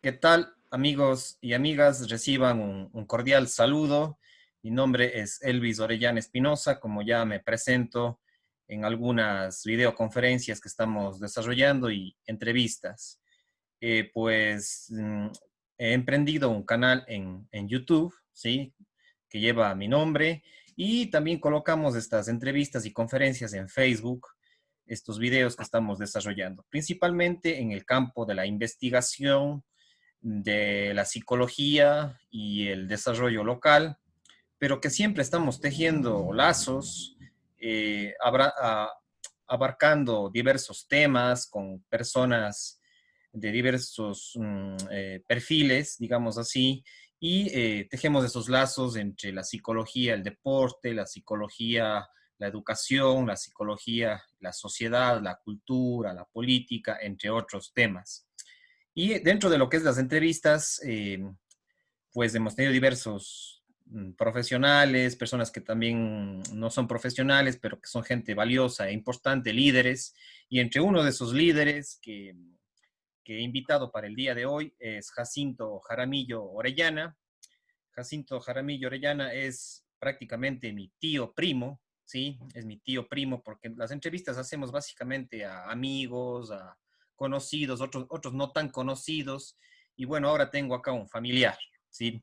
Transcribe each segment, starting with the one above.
¿Qué tal, amigos y amigas? Reciban un cordial saludo. Mi nombre es Elvis Orellana Espinosa, como ya me presento en algunas videoconferencias que estamos desarrollando y entrevistas. He emprendido un canal en YouTube, ¿sí? Que lleva mi nombre y también colocamos estas entrevistas y conferencias en Facebook, estos videos que estamos desarrollando, principalmente en el campo de la investigación, de la psicología y el desarrollo local, pero que siempre estamos tejiendo lazos, abarcando diversos temas con personas de diversos perfiles, digamos así, y tejemos esos lazos entre la psicología, el deporte, la psicología, la educación, la psicología, la sociedad, la cultura, la política, entre otros temas. Y dentro de lo que es las entrevistas, pues hemos tenido diversos profesionales, personas que también no son profesionales, pero que son gente valiosa e importante, líderes. Y entre uno de esos líderes que he invitado para el día de hoy es Jacinto Jaramillo Orellana. Jacinto Jaramillo Orellana es prácticamente mi tío primo, ¿sí? Es mi tío primo porque las entrevistas hacemos básicamente a amigos, a conocidos, otros no tan conocidos. Y bueno, ahora tengo acá un familiar, ¿sí?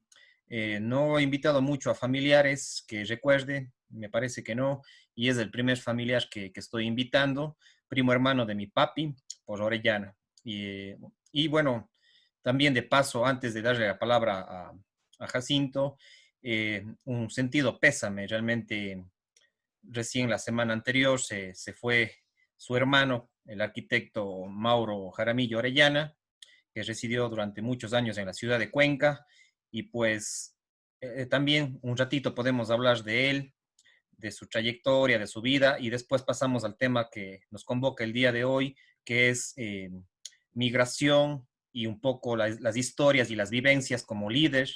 No he invitado mucho a familiares que recuerde, me parece que no, y es el primer familiar que estoy invitando, primo hermano de mi papi, por Orellana. Y bueno, también de paso, antes de darle la palabra a Jacinto, un sentido pésame. Realmente, recién la semana anterior se fue su hermano, el arquitecto Mauro Jaramillo Orellana, que residió durante muchos años en la ciudad de Cuenca. Y pues también un ratito podemos hablar de él, de su trayectoria, de su vida, y después pasamos al tema que nos convoca el día de hoy, que es migración y un poco las historias y las vivencias como líder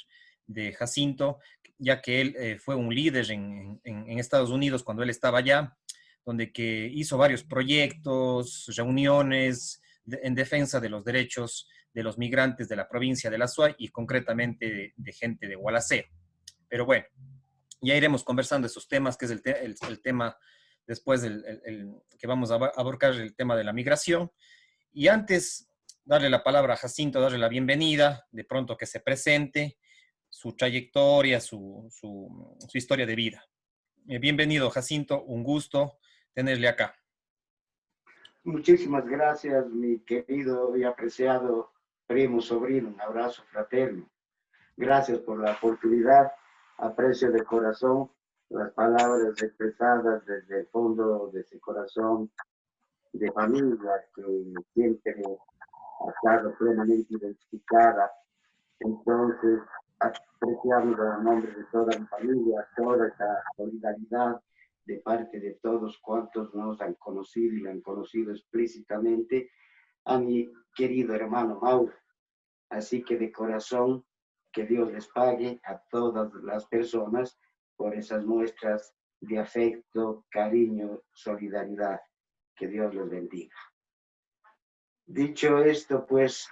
de Jacinto, ya que él fue un líder en Estados Unidos cuando él estaba allá, donde que hizo varios proyectos, reuniones en defensa de los derechos de los migrantes de la provincia de La Suay y concretamente de gente de Gualaceo. Pero bueno, ya iremos conversando de esos temas, que es el tema después que vamos a abarcar el tema de la migración. Y antes, darle la palabra a Jacinto, darle la bienvenida, de pronto que se presente, su trayectoria, su historia de vida. Bienvenido, Jacinto, un gusto tenerle acá. Muchísimas gracias, mi querido y apreciado primo sobrino. Un abrazo fraterno. Gracias por la oportunidad. Aprecio de corazón las palabras expresadas desde el fondo de ese corazón de familia que siempre ha estado plenamente identificada. Entonces, apreciamos a nombre de toda mi familia, toda esta solidaridad de parte de todos cuantos nos han conocido y lo han conocido explícitamente a mi querido hermano Mauro. Así que de corazón, que Dios les pague a todas las personas por esas muestras de afecto, cariño, solidaridad. Que Dios los bendiga. Dicho esto, pues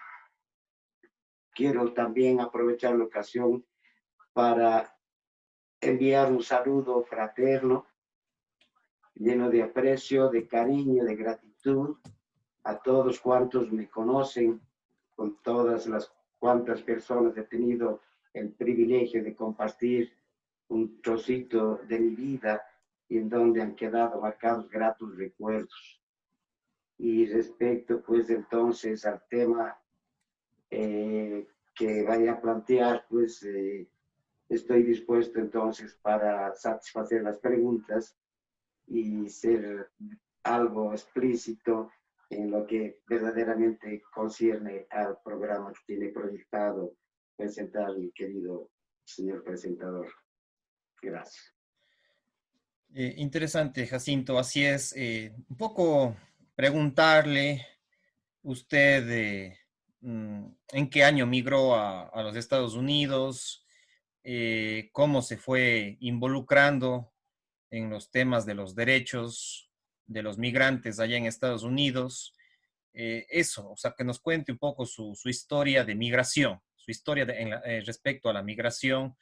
quiero también aprovechar la ocasión para enviar un saludo fraterno, lleno de aprecio, de cariño, de gratitud a todos cuantos me conocen, con todas las cuantas personas he tenido el privilegio de compartir un trocito de mi vida y en donde han quedado marcados gratos recuerdos. Y respecto pues entonces al tema que vaya a plantear, pues estoy dispuesto entonces para satisfacer las preguntas y ser algo explícito en lo que verdaderamente concierne al programa que tiene proyectado presentar mi querido señor presentador. Gracias. Interesante, Jacinto, así es. Un poco preguntarle usted en qué año migró a los Estados Unidos, cómo se fue involucrando en los temas de los derechos de los migrantes allá en Estados Unidos, eso, o sea, que nos cuente un poco su historia de migración, su historia respecto a la migración,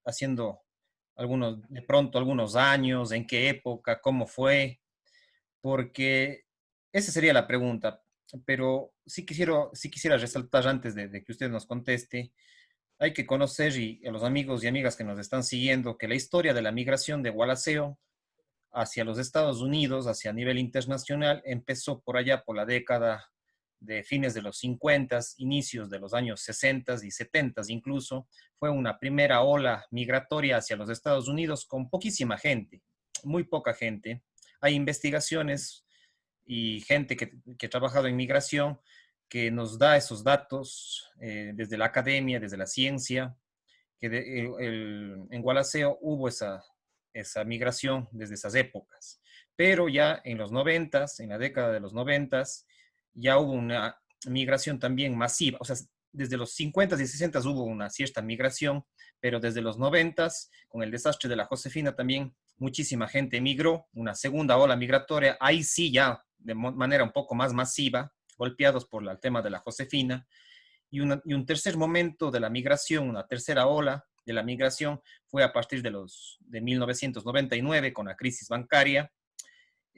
haciendo de pronto algunos años, en qué época, cómo fue, porque esa sería la pregunta. Pero sí quisiera resaltar antes de que usted nos conteste, hay que conocer y a los amigos y amigas que nos están siguiendo que la historia de la migración de Gualaceo hacia los Estados Unidos, hacia nivel internacional, empezó por allá por la década de fines de los 50, inicios de los años 60 y 70 incluso. Fue una primera ola migratoria hacia los Estados Unidos con poquísima gente, muy poca gente. Hay investigaciones y gente que ha trabajado en migración que nos da esos datos desde la academia, desde la ciencia, que en Gualaceo hubo esa migración desde esas épocas. Pero ya en los noventas, en la década de los noventas, ya hubo una migración también masiva. O sea, desde los 50 y 60 hubo una cierta migración, pero desde los noventas, con el desastre de la Josefina también, muchísima gente emigró, una segunda ola migratoria, ahí sí ya de manera un poco más masiva, golpeados por el tema de la Josefina, y un tercer momento de la migración, una tercera ola de la migración, fue a partir de 1999 con la crisis bancaria.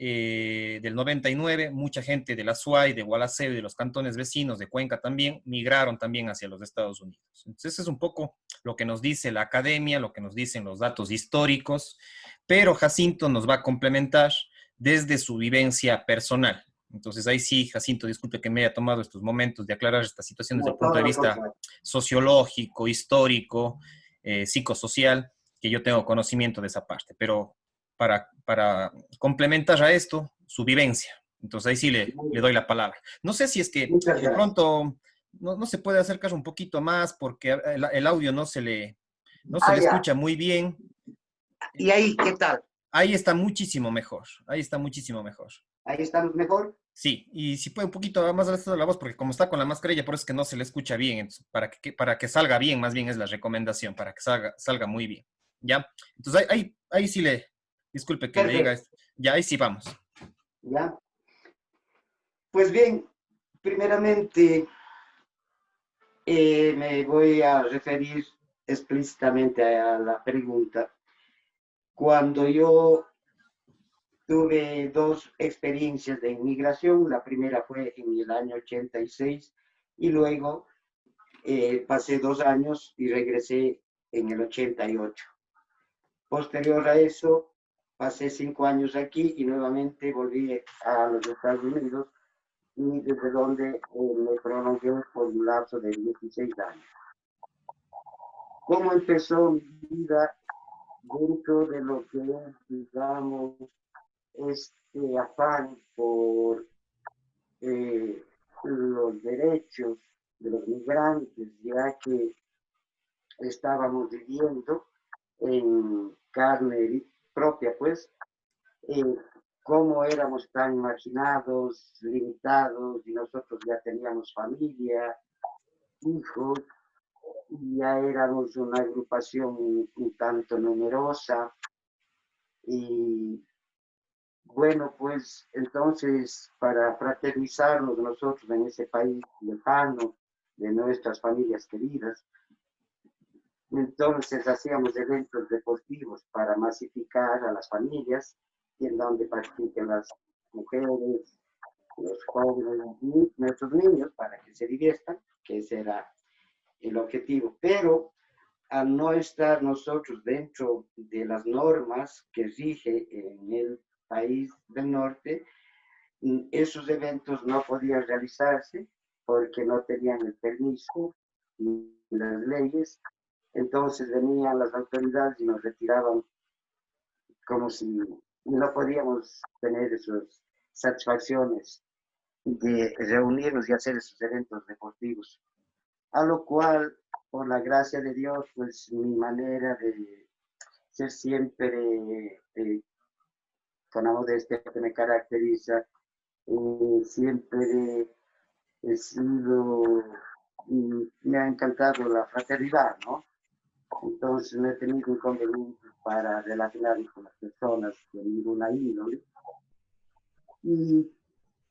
Del 99, mucha gente de la SUAY, de Gualaceo y de los cantones vecinos de Cuenca también migraron también hacia los Estados Unidos. Entonces, eso es un poco lo que nos dice la academia, lo que nos dicen los datos históricos, pero Jacinto nos va a complementar desde su vivencia personal. Entonces, ahí sí, Jacinto, disculpe que me haya tomado estos momentos de aclarar esta situación desde No, el punto todo de lo vista contrario. sociológico, histórico, psicosocial, que yo tengo conocimiento de esa parte, pero para complementar a esto su vivencia. Entonces ahí sí le doy la palabra. No sé si es que Muchas de gracias. pronto no se puede acercar un poquito más porque el audio no se Ah, le ya. escucha muy bien. ¿Y ahí qué tal? Ahí está muchísimo mejor. Ahí está muchísimo mejor. ¿Ahí estamos mejor? Sí, y si puede un poquito más alto de la voz, porque como está con la mascarilla, por eso es que no se le escucha bien. Entonces, para que salga bien, más bien es la recomendación, para que salga muy bien. ¿Ya? Entonces ahí sí disculpe que le diga Perfecto. esto. Ya, ahí sí vamos. ¿Ya? Pues bien, primeramente me voy a referir explícitamente a la pregunta. Cuando yo tuve dos experiencias de inmigración, la primera fue en el año 86 y luego pasé 2 años y regresé en el 88. Posterior a eso, pasé 5 años aquí y nuevamente volví a los Estados Unidos y desde donde me prolongué por un lapso de 16 años. ¿Cómo empezó mi vida dentro de lo que es, digamos, este afán por eh, los derechos de los migrantes, ya que estábamos viviendo en carne propia, pues, eh, cómo éramos tan marginados, limitados, y nosotros ya teníamos familia, hijos, y ya éramos una agrupación un tanto numerosa, y bueno, pues entonces para fraternizarnos nosotros en ese país lejano de nuestras familias queridas, entonces hacíamos eventos deportivos para masificar a las familias y en donde participen las mujeres, los jóvenes y nuestros niños para que se diviertan, que ese era el objetivo. Pero al no estar nosotros dentro de las normas que rige en el país del norte, esos eventos no podían realizarse porque no tenían el permiso y las leyes. Entonces venían las autoridades y nos retiraban como si no podíamos tener esas satisfacciones de reunirnos y hacer esos eventos deportivos. A lo cual, por la gracia de Dios, pues mi manera de ser siempre con la modestia que me caracteriza, siempre he sido, me ha encantado la fraternidad, ¿no? Entonces no he tenido inconvenientes para relacionarme con las personas de ninguna índole. Y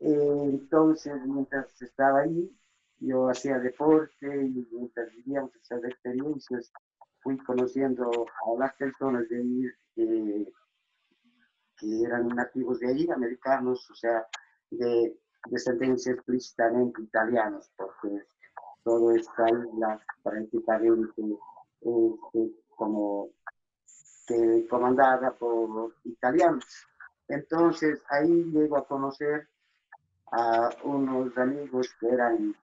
Entonces, mientras estaba ahí, yo hacía deporte y mientras vivíamos esas experiencias, fui conociendo a las personas de ahí que eran nativos de ahí, americanos, o sea, de descendencia explícitamente italianos, porque todo esta isla prácticamente como que comandada por italianos. Entonces ahí llego a conocer a unos amigos que eran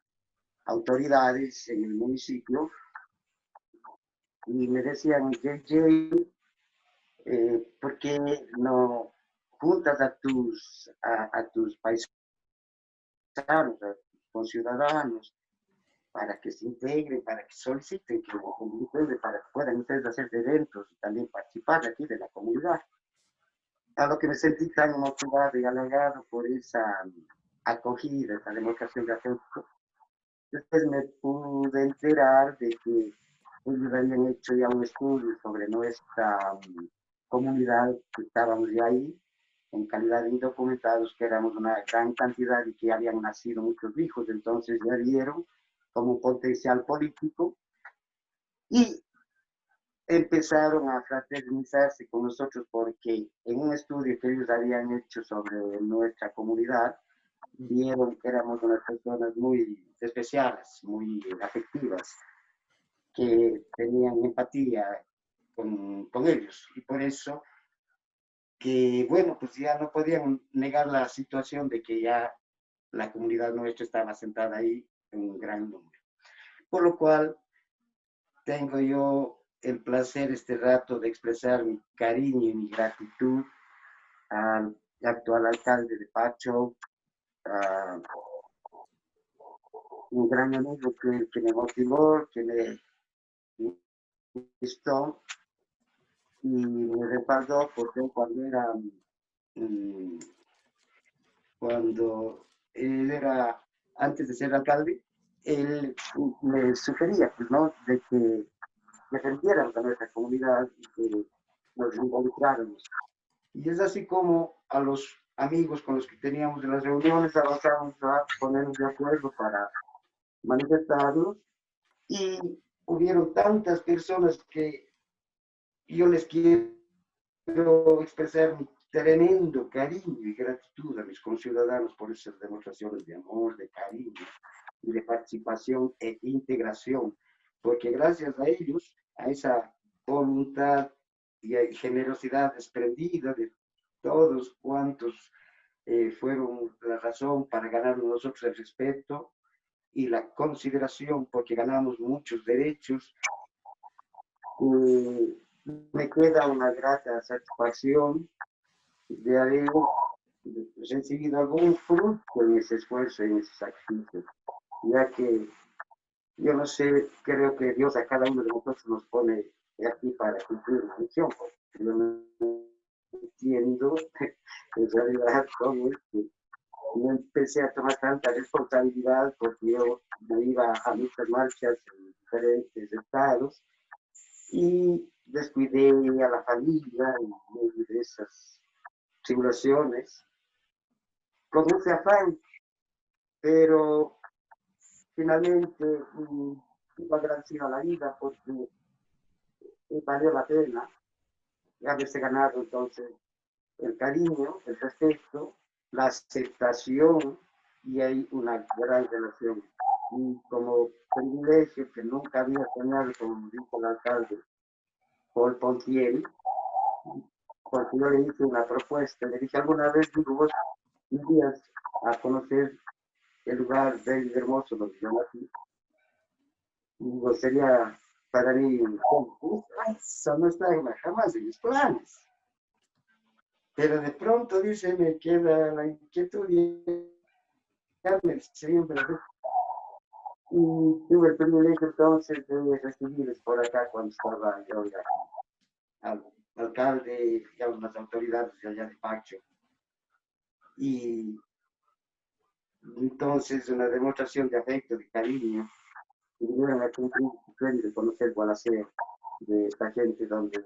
autoridades en el municipio y me decían, JJ, ¿por qué no juntas a tus paisanos, a tus conciudadanos, para que se integren, para que soliciten que para que puedan ustedes hacer eventos y también participar aquí de la comunidad? A lo que me sentí tan motivado y halagado por esa acogida, esa demostración de afecto. Después me pude enterar de que ellos habían hecho ya un estudio sobre nuestra comunidad, que estábamos de ahí, en calidad de indocumentados, que éramos una gran cantidad y que habían nacido muchos hijos, entonces ya vieron como un potencial político y empezaron a fraternizarse con nosotros porque en un estudio que ellos habían hecho sobre nuestra comunidad, vieron que éramos unas personas muy especiales, muy afectivas, que tenían empatía con ellos. Y por eso que, bueno, pues ya no podían negar la situación de que ya la comunidad nuestra estaba sentada ahí en un gran número. Por lo cual, tengo yo el placer este rato de expresar mi cariño y mi gratitud al actual alcalde de Pacho, a un gran amigo que me motivó, que me instó y me respaldó porque cuando era, mm, cuando él era, antes de ser alcalde, él me sugería, pues, ¿no? De que defendiéramos a nuestra comunidad y que nos involucráramos. Y es así como a los amigos con los que teníamos en las reuniones avanzamos a ponernos de acuerdo para manifestarnos y hubieron tantas personas que yo les quiero expresar mi tremendo cariño y gratitud a mis conciudadanos por esas demostraciones de amor, de cariño y de participación e integración, porque gracias a ellos, a esa voluntad y generosidad desprendida de todos cuantos fueron la razón para ganar nosotros el respeto y la consideración, porque ganamos muchos derechos, me queda una grata satisfacción de haber recibido algún fruto en ese esfuerzo, en ese sacrificio, ya que yo no sé, creo que Dios a cada uno de nosotros nos pone aquí para cumplir una misión, porque yo no entiendo en realidad cómo es que no empecé a tomar tanta responsabilidad porque yo me iba a muchas marchas en diferentes estados y descuidé a la familia en medio de esas tribulaciones con ese afán, pero finalmente iba agradecido a la vida porque valió la pena haberse ganado entonces el cariño, el respeto, la aceptación y hay una gran relación. Y como privilegio que nunca había tenido, como dijo el alcalde Paul Pontieri, porque yo le hice una propuesta, le dije alguna vez, digo, vos irías a conocer el lugar bello y hermoso donde yo nací, y digo, sería para mí, eso no está jamás en mis planes. Pero de pronto, dice, me queda la inquietud y siempre. Y tuve el privilegio entonces de recibirles por acá cuando estaba yo ya al alcalde y a las autoridades de allá de Pacho. Y entonces una demostración de afecto, de cariño, y vinieron a cumplir su sueño de conocer Gualaceo, de esta gente donde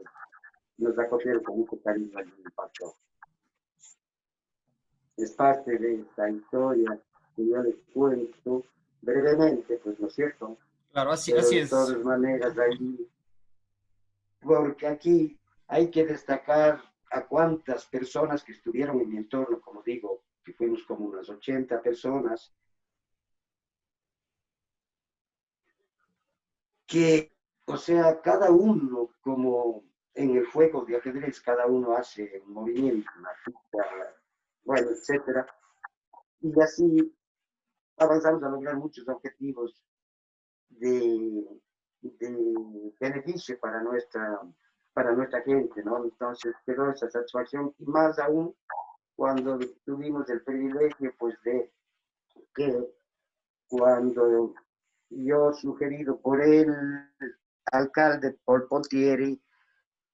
nos acogieron con mucho cariño allí en Pacho. es parte de esta historia que yo les cuento brevemente, pues, ¿no es cierto? Claro, así, Pero así de es. todas maneras, ahí, porque aquí hay que destacar a cuántas personas que estuvieron en mi entorno, como digo, que fuimos como unas 80 personas, que, o sea, cada uno, como en el juego de ajedrez, cada uno hace un movimiento, una ficha, bueno, etcétera, y así avanzamos a lograr muchos objetivos de, de beneficio para nuestra gente, ¿no? Entonces quedó esa satisfacción, y más aún cuando tuvimos el privilegio, pues, de que cuando yo sugerido por el alcalde, por Pontieri,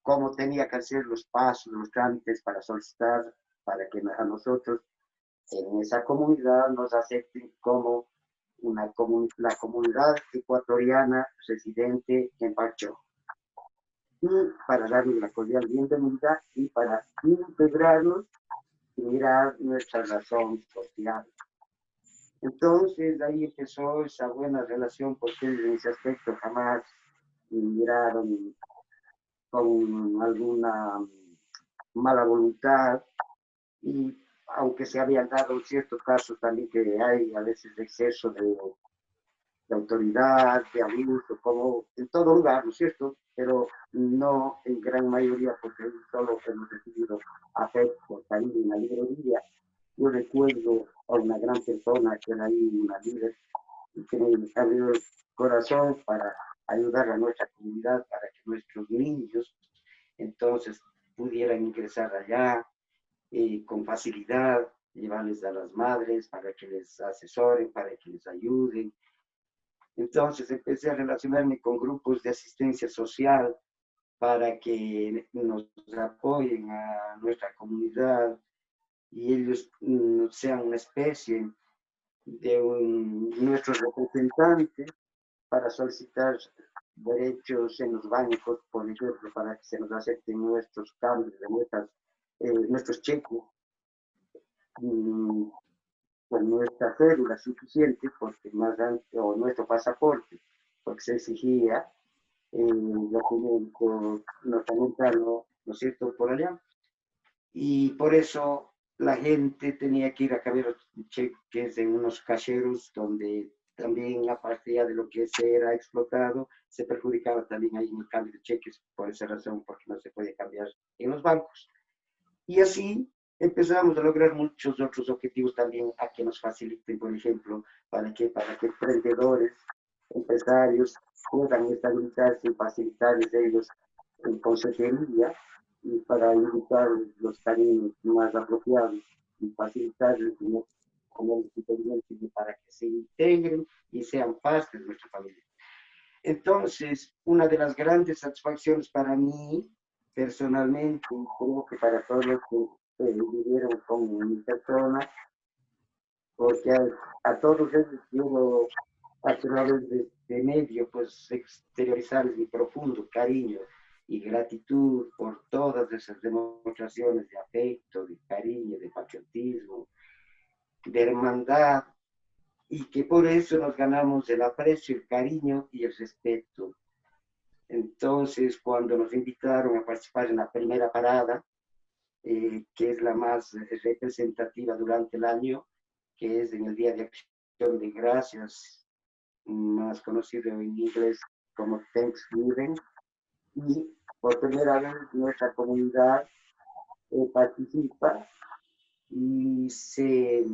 cómo tenía que hacer los pasos, los trámites para solicitar, para que a nosotros en esa comunidad nos acepten como la comunidad ecuatoriana residente en Pacho, y para darnos la cordial bienvenida y para integrarnos y mirar nuestra razón social. Entonces ahí empezó esa buena relación, porque en ese aspecto jamás miraron con alguna mala voluntad, y aunque se habían dado ciertos casos también que hay a veces de exceso de autoridad, de abuso, como en todo lugar, ¿no es cierto? Pero no en gran mayoría, porque solo hemos recibido afecto, cariño en la librería. Yo recuerdo a una gran persona que era ahí, una líder, que me abrió el corazón para ayudar a nuestra comunidad, para que nuestros niños entonces pudieran ingresar allá con facilidad, llevarles a las madres para que les asesoren, para que les ayuden. Entonces empecé a relacionarme con grupos de asistencia social para que nos apoyen a nuestra comunidad, y ellos sean una especie de nuestro representante para solicitar derechos en los bancos, por ejemplo, para que se nos acepten nuestros cambios, de nuestros cheques, mm, con nuestra cédula suficiente, porque más o nuestro pasaporte, porque se exigía el documento norteamericano, ¿no es cierto?, por allá. Y por eso la gente tenía que ir a cambiar los cheques en unos cajeros donde también, aparte ya de lo que se era explotado, se perjudicaba también ahí en el cambio de cheques, por esa razón, porque no se puede cambiar en los bancos. Y así empezamos a lograr muchos otros objetivos también, a que nos faciliten, por ejemplo, para que emprendedores, empresarios puedan estabilizarse y facilitarles ellos en consejería, y para indicar los caminos más apropiados y facilitarles como experiencia para que se integren y sean parte de nuestra familia. Entonces, una de las grandes satisfacciones para mí, personalmente, y creo que para todos los que vivieron con mi persona, porque a todos ellos quiero, a través de este medio, pues exteriorizarles mi profundo cariño y gratitud por todas esas demostraciones de afecto, de cariño, de patriotismo, de hermandad, y que por eso nos ganamos el aprecio, el cariño y el respeto. Entonces, cuando nos invitaron a participar en la primera parada, que es la más representativa durante el año, que es en el Día de Acción de Gracias, más conocido en inglés como Thanksgiving, y por primera vez nuestra comunidad participa y se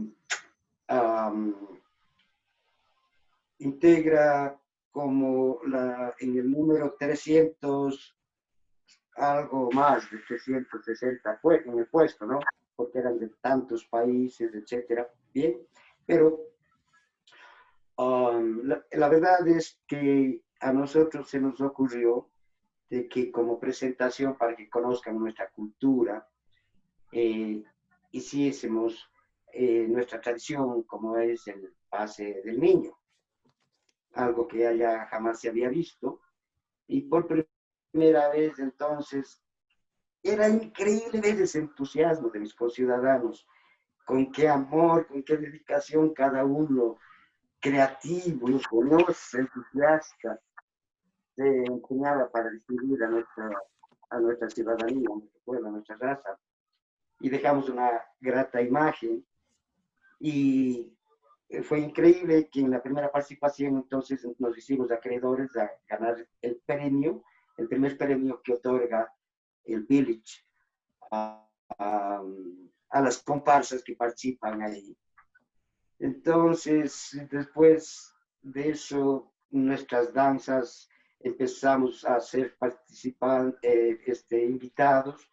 um, integra como en el número 300, algo más de 360 en el puesto, ¿no? Porque eran de tantos países, etcétera. Bien, pero la verdad es que a nosotros se nos ocurrió de que, como presentación para que conozcan nuestra cultura, eh, hiciésemos nuestra tradición, como es el pase del niño, algo que allá jamás se había visto, y por primera vez entonces era increíble ver ese entusiasmo de mis conciudadanos, con qué amor, con qué dedicación cada uno, creativo, ingenioso, entusiasta, se empeñaba para distinguir a nuestra ciudadanía, a nuestro pueblo, a nuestra raza. Y dejamos una grata imagen. Y fue increíble que en la primera participación entonces nos hicimos acreedores a ganar el premio, el primer premio que otorga el Village a, a, a las comparsas que participan ahí. Entonces, después de eso, nuestras danzas empezamos a ser participantes, invitados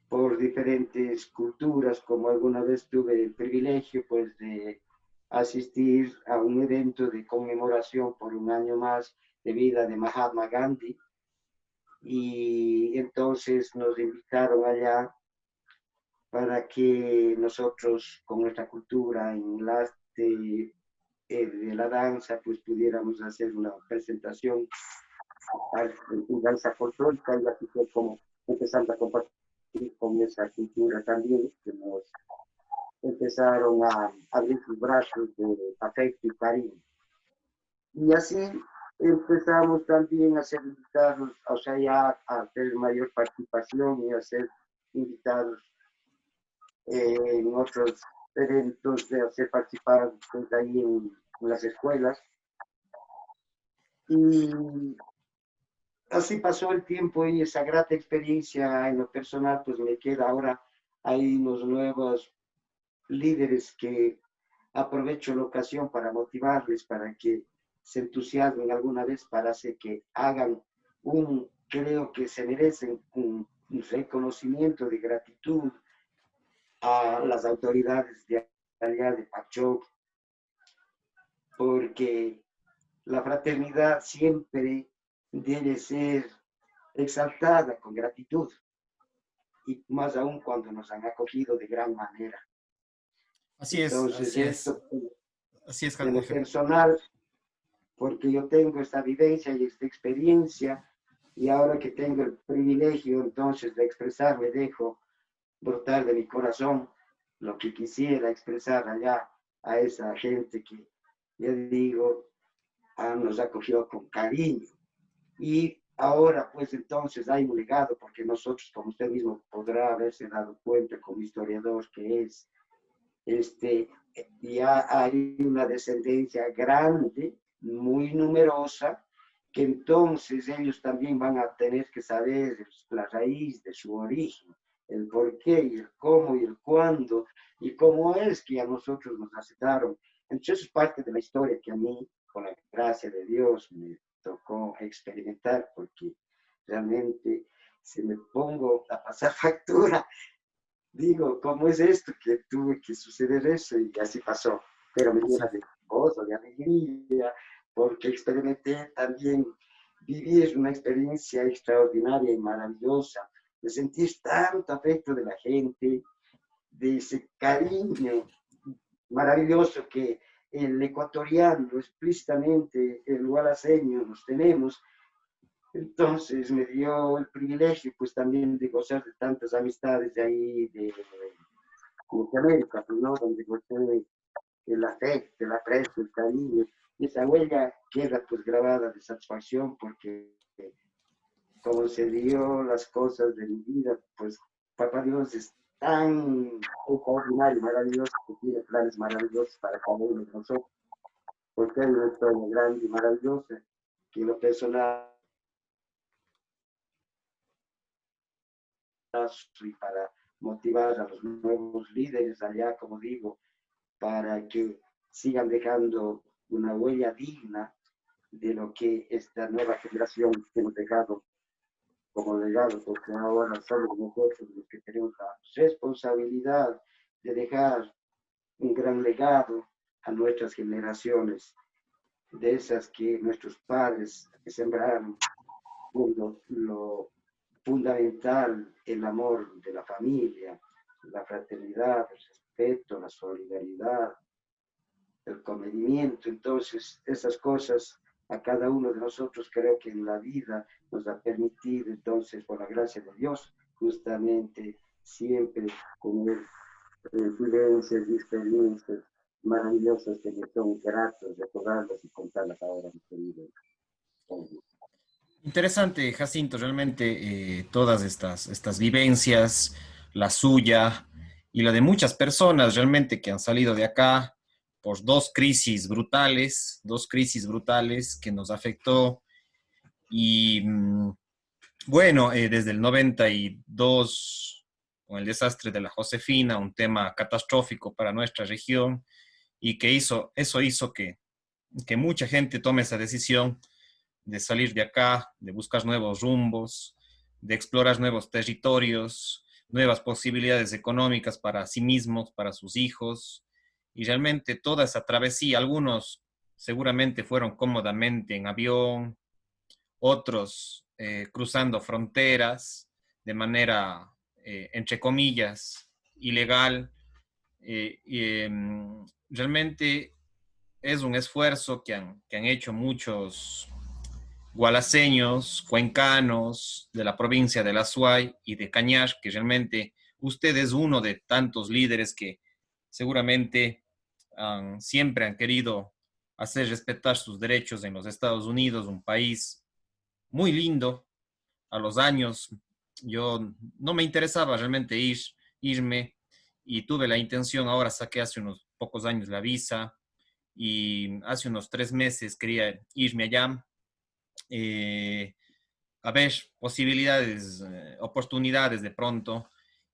por diferentes culturas, como alguna vez tuve el privilegio pues de asistir a un evento de conmemoración por un año más de vida de Mahatma Gandhi, y entonces nos invitaron allá para que nosotros con nuestra cultura en el arte de la danza pues pudiéramos hacer una presentación en danza folclórica, y así fue como empezamos a compartir con esa cultura también, que nos empezaron a abrir sus brazos de afecto y cariño. Y así empezamos también a ser invitados, o sea, ya a tener mayor participación y a ser invitados en otros eventos, de hacer participar pues, ahí en las escuelas. Y así pasó el tiempo y esa grata experiencia en lo personal, pues me queda ahora. Hay unos nuevos líderes que aprovecho la ocasión para motivarles, para que se entusiasmen alguna vez, para hacer que hagan creo que se merecen un reconocimiento de gratitud a las autoridades de allá de Pacho, porque la fraternidad siempre debe ser exaltada con gratitud, y más aún cuando nos han acogido de gran manera. Así es, Entonces, así es, esto así es, en lo personal, porque yo tengo esta vivencia y esta experiencia, y ahora que tengo el privilegio entonces de expresarme, dejo brotar de mi corazón lo que quisiera expresar allá a esa gente que, ya digo, nos acogió con cariño. Y ahora, pues entonces hay un legado, porque nosotros, como usted mismo podrá haberse dado cuenta como historiador que es, este, ya hay una descendencia grande, muy numerosa, que entonces ellos también van a tener que saber la raíz de su origen, el por qué y el cómo y el cuándo, y cómo es que a nosotros nos aceptaron. Entonces es parte de la historia que a mí, con la gracia de Dios, me tocó experimentar, porque realmente si me pongo a pasar factura, digo, ¿cómo es esto que tuve que suceder eso? Y así pasó. Pero me llena de gozo, de alegría, porque experimenté también vivir una experiencia extraordinaria y maravillosa, de sentir tanto afecto de la gente, de ese cariño maravilloso que el ecuatoriano, explícitamente el gualaseño, nos tenemos. Entonces me dio el privilegio pues también de gozar de tantas amistades de ahí, de Norteamérica, pues, ¿no? Donde gocé el afecto, el aprecio, el cariño, y esa huella queda pues grabada de satisfacción, porque como se dio las cosas de mi vida, pues Papá Dios es tan extraordinario, maravilloso, que tiene planes maravillosos para cada uno de nosotros, porque hay una historia grande y maravillosa que lo personal y para motivar a los nuevos líderes allá, como digo, para que sigan dejando una huella digna de lo que esta nueva generación hemos dejado como legado, porque ahora somos nosotros los que tenemos la responsabilidad de dejar un gran legado a nuestras generaciones, de esas que nuestros padres sembraron, lo fundamental, el amor de la familia, la fraternidad, el respeto, la solidaridad, el comedimiento. Entonces, esas cosas a cada uno de nosotros creo que en la vida nos ha permitido, entonces, por la gracia de Dios, justamente siempre tener vivencias y experiencias maravillosas que me son gratos recordarlas y contarlas ahora, mi querido. Interesante, Jacinto, realmente todas estas vivencias, la suya y la de muchas personas realmente que han salido de acá por dos crisis brutales que nos afectó y bueno, desde el 92 con el desastre de la Josefina, un tema catastrófico para nuestra región y eso hizo que mucha gente tome esa decisión de salir de acá, de buscar nuevos rumbos, de explorar nuevos territorios, nuevas posibilidades económicas para sí mismos, para sus hijos. Y realmente toda esa travesía, algunos seguramente fueron cómodamente en avión, otros cruzando fronteras de manera, entre comillas, ilegal. Realmente es un esfuerzo que han hecho muchos gualaseños, cuencanos de la provincia de La Suay y de Cañar, que realmente usted es uno de tantos líderes que seguramente siempre han querido hacer respetar sus derechos en los Estados Unidos, un país muy lindo. A los años yo no me interesaba realmente irme y tuve la intención, ahora saqué hace unos pocos años la visa y hace unos 3 meses quería irme allá, eh, a ver posibilidades, oportunidades de pronto.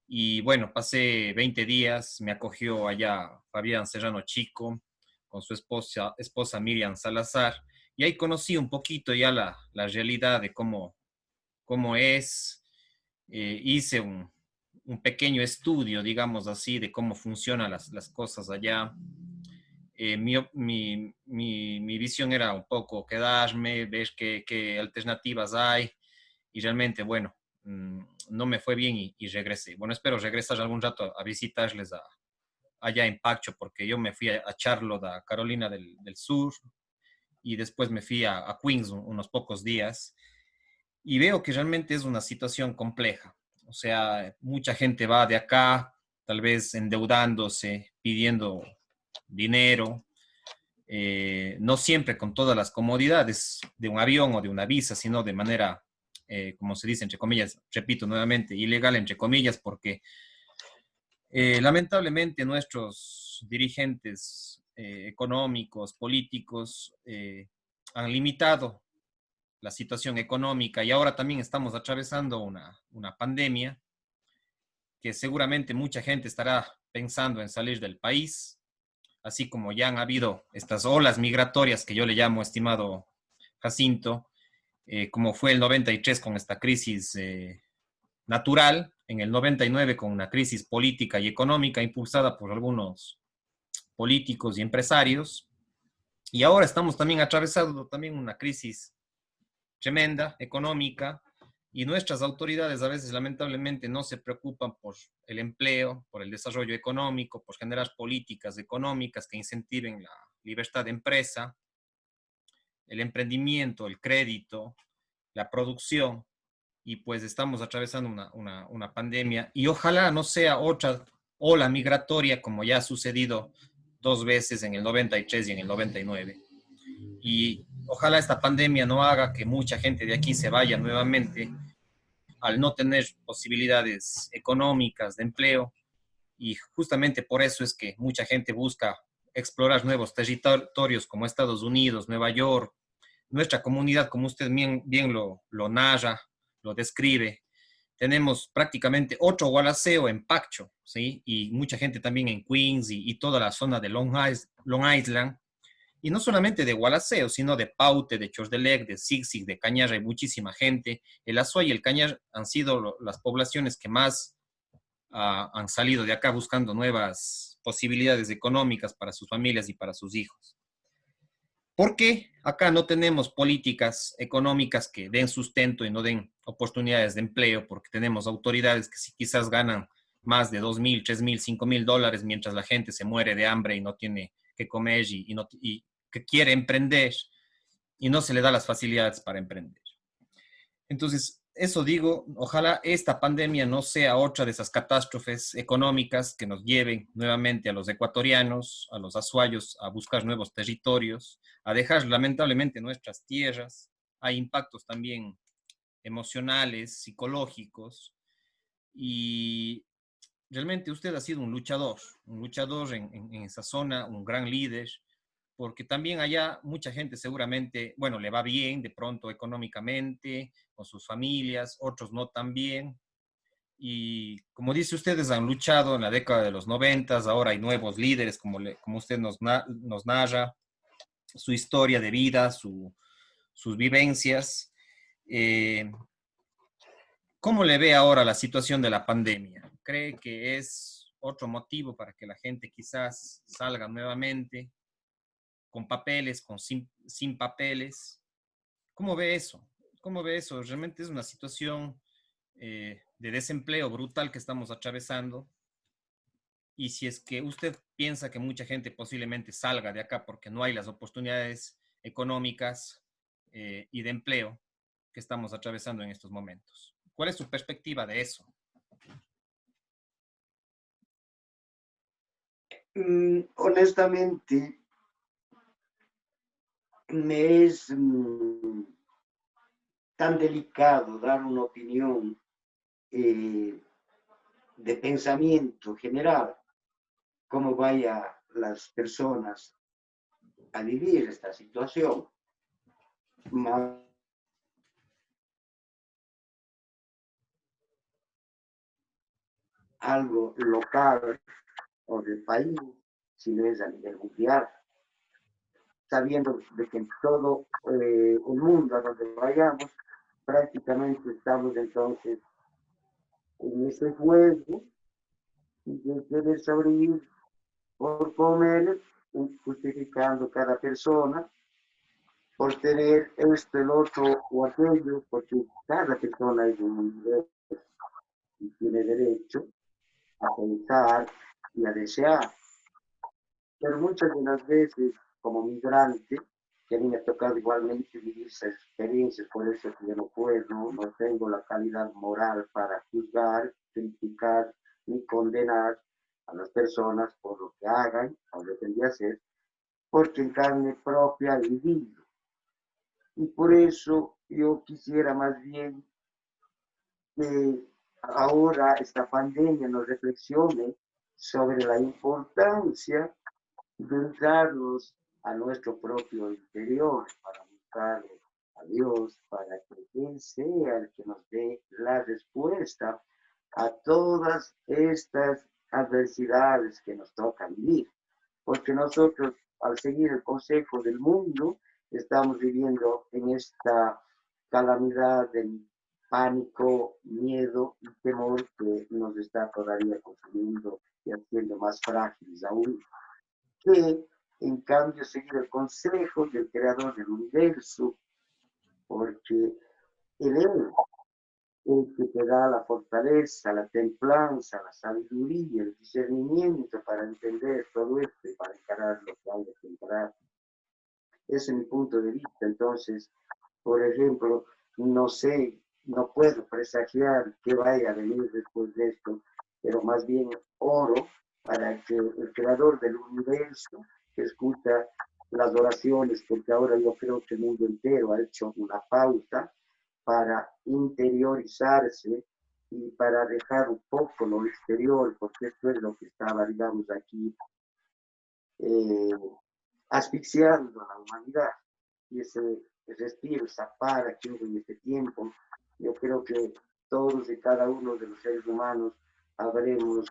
Y bueno, pasé 20 días, me acogió allá Fabián Serrano Chico con su esposa Miriam Salazar, y ahí conocí un poquito ya la realidad de cómo es. Hice un pequeño estudio, digamos así, de cómo funcionan las cosas allá. Mi visión era un poco quedarme, ver qué alternativas hay y realmente, bueno, no me fue bien y regresé. Bueno, espero regresar algún rato a visitarles allá en Pacho porque yo me fui a Charlotte, a Carolina del Sur y después me fui a Queens unos pocos días y veo que realmente es una situación compleja. O sea, mucha gente va de acá, tal vez endeudándose, pidiendo dinero, no siempre con todas las comodidades de un avión o de una visa, sino de manera, como se dice, entre comillas, repito nuevamente, ilegal, entre comillas, porque lamentablemente nuestros dirigentes económicos, políticos, han limitado la situación económica y ahora también estamos atravesando una pandemia que seguramente mucha gente estará pensando en salir del país, así como ya han habido estas olas migratorias que yo le llamo, estimado Jacinto, como fue el 93 con esta crisis natural, en el 99 con una crisis política y económica impulsada por algunos políticos y empresarios, y ahora estamos también atravesando también una crisis tremenda económica y nuestras autoridades a veces lamentablemente no se preocupan por el empleo, por el desarrollo económico, por generar políticas económicas que incentiven la libertad de empresa, el emprendimiento, el crédito, la producción, y pues estamos atravesando una pandemia y ojalá no sea otra ola migratoria como ya ha sucedido 2 veces en el 93 y en el 99. Y ojalá esta pandemia no haga que mucha gente de aquí se vaya nuevamente al no tener posibilidades económicas de empleo y justamente por eso es que mucha gente busca explorar nuevos territorios como Estados Unidos, Nueva York, nuestra comunidad, como usted bien lo narra, lo describe. Tenemos prácticamente otro Gualaceo en Pacho, ¿sí? Y mucha gente también en Queens y toda la zona de Long Island. Y no solamente de Gualaceo, sino de Paute, de Chordelec, de Sigsig, de Cañar, hay muchísima gente. El Azuay y el Cañar han sido las poblaciones que más han salido de acá buscando nuevas posibilidades económicas para sus familias y para sus hijos. ¿Por qué acá no tenemos políticas económicas que den sustento y no den oportunidades de empleo? Porque tenemos autoridades que quizás ganan más de 2.000, 3.000, $5.000 mientras la gente se muere de hambre y no tiene que comer y que quiere emprender y no se le da las facilidades para emprender. Entonces, eso digo, ojalá esta pandemia no sea otra de esas catástrofes económicas que nos lleven nuevamente a los ecuatorianos, a los azuayos, a buscar nuevos territorios, a dejar lamentablemente nuestras tierras. Hay impactos también emocionales, psicológicos, y realmente usted ha sido un luchador en esa zona, un gran líder, porque también allá mucha gente seguramente, bueno, le va bien de pronto económicamente, con sus familias, otros no tan bien. Y como dice, ustedes han luchado en la década de los 90, ahora hay nuevos líderes, como usted nos narra, su historia de vida, sus vivencias. Eh, ¿Cómo le ve ahora la situación de la pandemia? ¿Cree que es otro motivo para que la gente quizás salga nuevamente con papeles, sin papeles? ¿Cómo ve eso? ¿Cómo ve eso? Realmente es una situación de desempleo brutal que estamos atravesando. Y si es que usted piensa que mucha gente posiblemente salga de acá porque no hay las oportunidades económicas y de empleo que estamos atravesando en estos momentos. ¿Cuál es su perspectiva de eso? Honestamente, me es tan delicado dar una opinión eh, de pensamiento general, cómo vaya las personas a vivir esta situación. Más algo local o del país, si no es a nivel mundial, sabiendo de que en todo el mundo a donde vayamos, prácticamente estamos entonces en ese juego de querer sobrevivir por comer, justificando cada persona por tener esto, el otro o aquello, porque cada persona es un universo y tiene derecho a pensar y a desear. Pero muchas de las veces, como migrante, que a mí me ha tocado igualmente vivir esas experiencias, por eso que yo no puedo, no tengo la calidad moral para juzgar, criticar ni condenar a las personas por lo que hagan o deben de hacer, porque en carne propia he vivido. Y por eso yo quisiera más bien que ahora esta pandemia nos reflexione sobre la importancia de entrarnos a nuestro propio interior para buscar a Dios, para que Él sea el que nos dé la respuesta a todas estas adversidades que nos toca vivir. Porque nosotros, al seguir el consejo del mundo, estamos viviendo en esta calamidad del pánico, miedo y temor que nos está todavía consumiendo y haciendo más frágiles aún, que en cambio seguir el consejo del creador del universo, porque Él es el que te da la fortaleza, la templanza, la sabiduría, el discernimiento para entender todo esto y para encarar lo que hay que encarar. Ese es mi punto de vista. Entonces, por ejemplo, no sé, no puedo presagiar qué vaya a venir después de esto, pero más bien oro para que el creador del universo, que escucha las oraciones, porque ahora yo creo que el mundo entero ha hecho una pausa para interiorizarse y para dejar un poco lo exterior, porque esto es lo que estaba, digamos, aquí eh, asfixiando a la humanidad. Y ese respiro, esa para que hubo en este tiempo, yo creo que todos y cada uno de los seres humanos habremos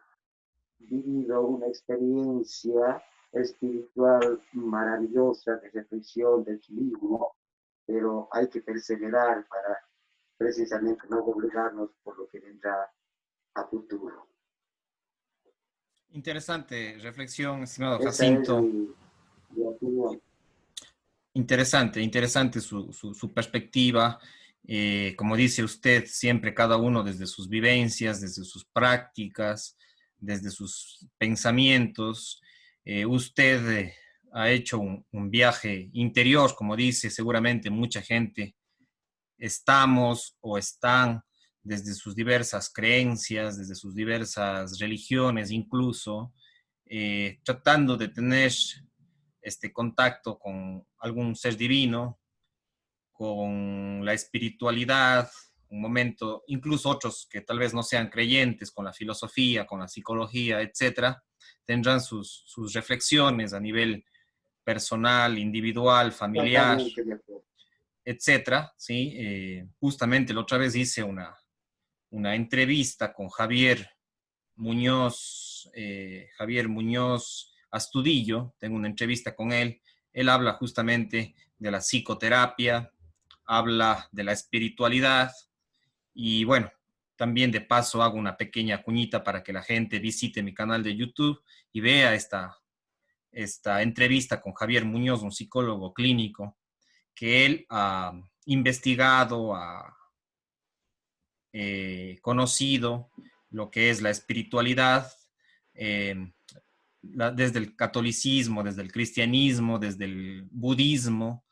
vivido una experiencia espiritual maravillosa de reflexión, de equilibrio, pero hay que perseverar para precisamente no doblegarnos por lo que vendrá a futuro. Interesante reflexión, estimado Esa es Jacinto. mi opinión. Interesante su perspectiva. Como dice usted, siempre cada uno desde sus vivencias, desde sus prácticas, desde sus pensamientos. Usted ha hecho un viaje interior, como dice, seguramente mucha gente estamos o están desde sus diversas creencias, desde sus diversas religiones incluso, tratando de tener este contacto con algún ser divino, con la espiritualidad, un momento, incluso otros que tal vez no sean creyentes, con la filosofía, con la psicología, etcétera, tendrán sus reflexiones a nivel personal, individual, familiar, Totalmente de acuerdo. etcétera, ¿sí? Justamente la otra vez hice una entrevista con Javier Muñoz Astudillo, tengo una entrevista con él. Él habla justamente de la psicoterapia, habla de la espiritualidad y bueno, también de paso hago una pequeña cuñita para que la gente visite mi canal de YouTube y vea esta entrevista con Javier Muñoz, un psicólogo clínico, que él ha investigado, ha conocido lo que es la espiritualidad, eh, desde el catolicismo, desde el cristianismo, desde el budismo,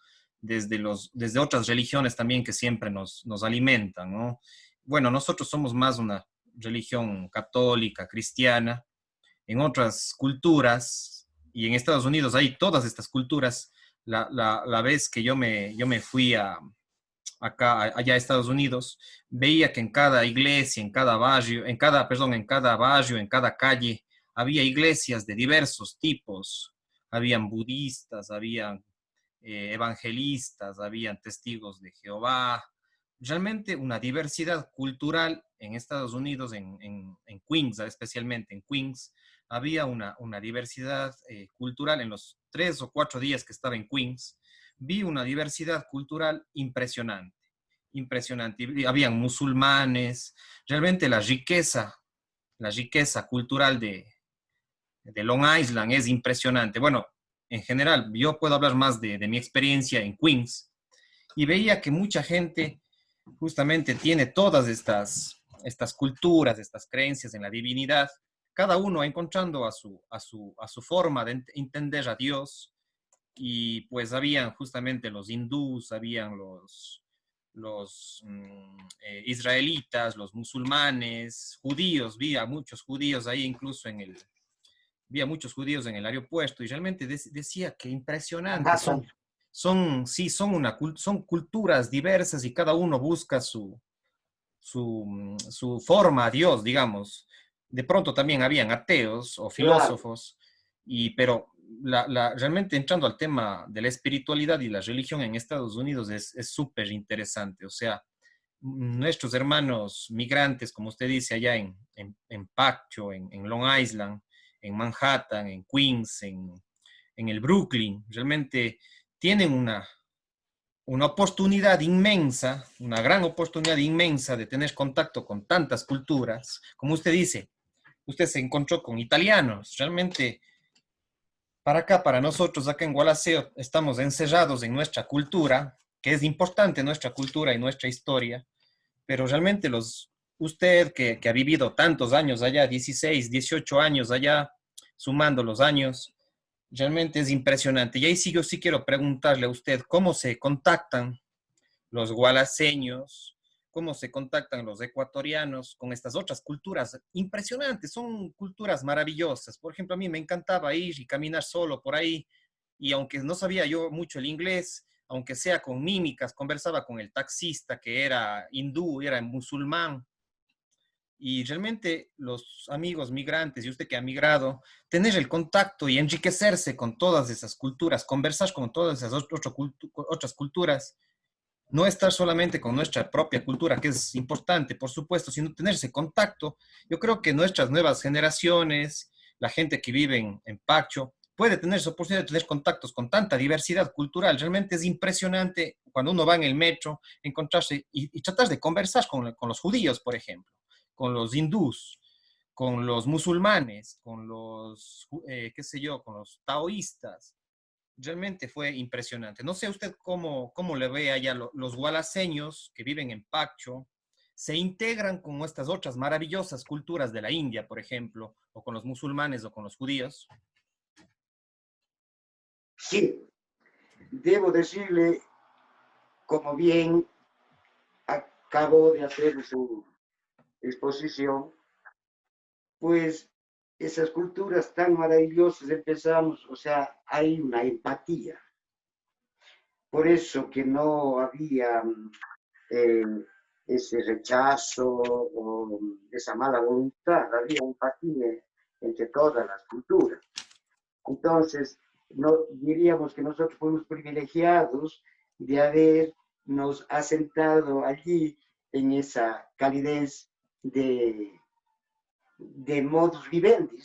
desde otras religiones también que siempre nos alimentan, ¿no? Bueno, nosotros somos más una religión católica, cristiana. En otras culturas, y en Estados Unidos hay todas estas culturas, la vez que yo me fui allá a Estados Unidos, veía que en cada iglesia, en cada barrio, en cada calle, había iglesias de diversos tipos. Habían budistas, habían evangelistas, habían testigos de Jehová. Realmente una diversidad cultural en Estados Unidos, en Queens, especialmente en Queens, había una diversidad cultural en los 3 o 4 días que estaba en Queens. Vi una diversidad cultural impresionante, impresionante. Habían musulmanes, realmente la riqueza cultural de Long Island es impresionante. Bueno, en general, yo puedo hablar más de mi experiencia en Queens y veía que mucha gente justamente tiene todas estas culturas, estas creencias en la divinidad, cada uno encontrando a su forma de entender a Dios. Y pues habían justamente los hindús, habían los israelitas, los musulmanes, judíos, muchos judíos ahí incluso vi a muchos judíos en el aeropuerto y realmente decía que impresionante, Ajá, sí, son culturas diversas y cada uno busca su forma a Dios, digamos. De pronto también habían ateos o claro. filósofos, pero realmente entrando al tema de la espiritualidad y la religión en Estados Unidos es súper interesante. O sea, nuestros hermanos migrantes, como usted dice, allá en Pacho, en Long Island, en Manhattan, en Queens, en el Brooklyn, realmente tienen una oportunidad inmensa, una gran oportunidad inmensa de tener contacto con tantas culturas. Como usted dice, usted se encontró con italianos. Realmente, para acá, para nosotros, acá en Gualaceo, estamos encerrados en nuestra cultura, que es importante nuestra cultura y nuestra historia, pero realmente usted que ha vivido tantos años allá, 16, 18 años allá, sumando los años, realmente es impresionante. Y ahí sí yo sí quiero preguntarle a usted cómo se contactan los gualaseños, cómo se contactan los ecuatorianos con estas otras culturas impresionantes, son culturas maravillosas. Por ejemplo, a mí me encantaba ir y caminar solo por ahí, y aunque no sabía yo mucho el inglés, aunque sea con mímicas, conversaba con el taxista que era hindú, era musulmán, y realmente los amigos migrantes y usted que ha migrado, tener el contacto y enriquecerse con todas esas culturas, conversar con todas esas otras culturas, no estar solamente con nuestra propia cultura, que es importante, por supuesto, sino tener ese contacto. Yo creo que nuestras nuevas generaciones, la gente que vive en Pacho, puede tener esa oportunidad de tener contactos con tanta diversidad cultural. Realmente es impresionante cuando uno va en el metro, encontrarse y tratar de conversar con los judíos, por ejemplo, con los hindús, con los musulmanes, con qué sé yo, con los taoístas. Realmente fue impresionante. No sé usted cómo le ve allá los gualaseños que viven en Pacho, se integran con estas otras maravillosas culturas de la India, por ejemplo, o con los musulmanes o con los judíos. Sí, debo decirle, como bien acabó de hacer su exposición, pues esas culturas tan maravillosas empezamos, o sea, hay una empatía. Por eso que no había eh, ese rechazo o esa mala voluntad, había empatía entre todas las culturas. Entonces, no, diríamos que nosotros fuimos privilegiados de habernos asentado allí en esa calidez de modus vivendi,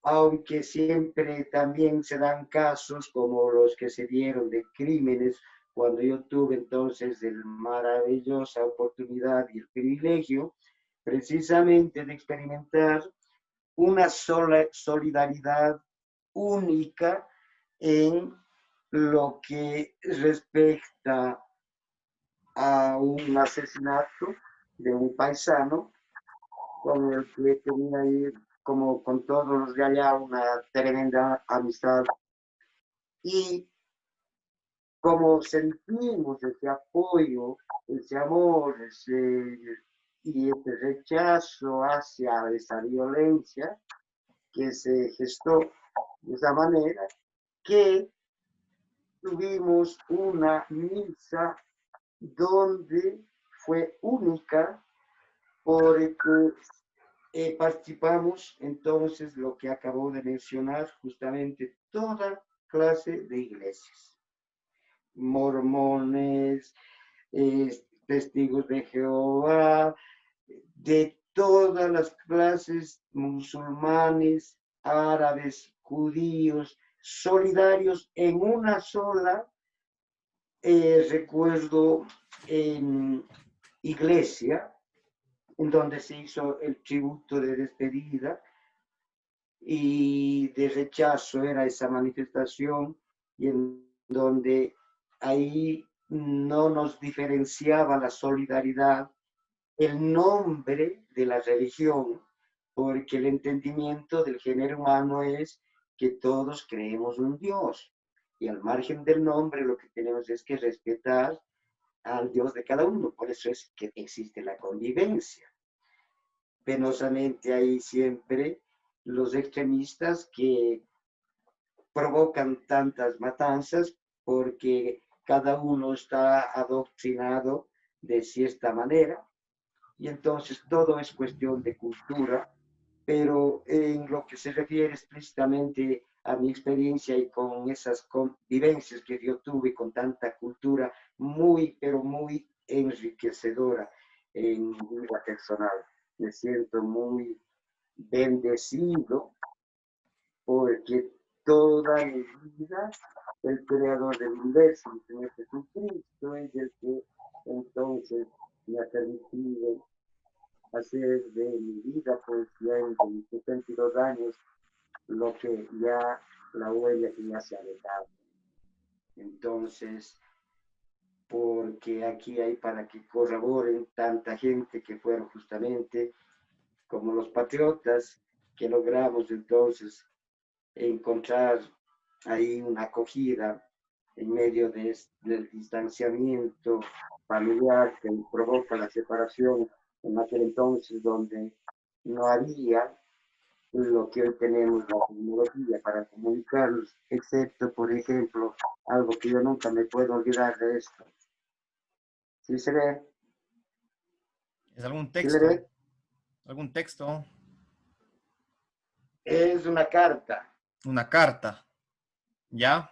aunque siempre también se dan casos como los que se dieron de crímenes, cuando yo tuve entonces la maravillosa oportunidad y el privilegio precisamente de experimentar una sola solidaridad única en lo que respecta a un asesinato de un paisano con el que tenía ahí, como con todos los de allá, una tremenda amistad. Y como sentimos ese apoyo, ese amor, y ese rechazo hacia esa violencia que se gestó de esa manera, que tuvimos una misa donde fue única porque participamos entonces lo que acabo de mencionar, justamente toda clase de iglesias, mormones, testigos de Jehová, de todas las clases, musulmanes, árabes, judíos, solidarios en una sola, recuerdo, iglesia, en donde se hizo el tributo de despedida y de rechazo era esa manifestación, y en donde ahí no nos diferenciaba la solidaridad, el nombre de la religión, porque el entendimiento del género humano es que todos creemos un Dios, y al margen del nombre lo que tenemos es que respetar al Dios de cada uno, por eso es que existe la convivencia. Penosamente hay siempre los extremistas que provocan tantas matanzas porque cada uno está adoctrinado de cierta manera, y entonces todo es cuestión de cultura, pero en lo que se refiere explícitamente a mi experiencia y con esas convivencias que yo tuve con tanta cultura, muy, pero muy enriquecedora en mi vida personal. Me siento muy bendecido porque toda mi vida el creador del universo, el Señor Jesucristo, es el que entonces me ha permitido hacer de mi vida, pues ya en mis 72 años, lo que ya la huella que ya se ha dejado. Entonces, porque aquí hay para que corroboren tanta gente que fueron justamente como los patriotas, que logramos entonces encontrar ahí una acogida en medio del distanciamiento familiar que provoca la separación en aquel entonces, donde no había lo que hoy tenemos, la tecnología para comunicarnos, excepto, por ejemplo, algo que yo nunca me puedo olvidar de esto. ¿Sí se ve? ¿Es algún ¿Sí le texto? ve? ¿Algún texto? Es Una carta. ¿Ya?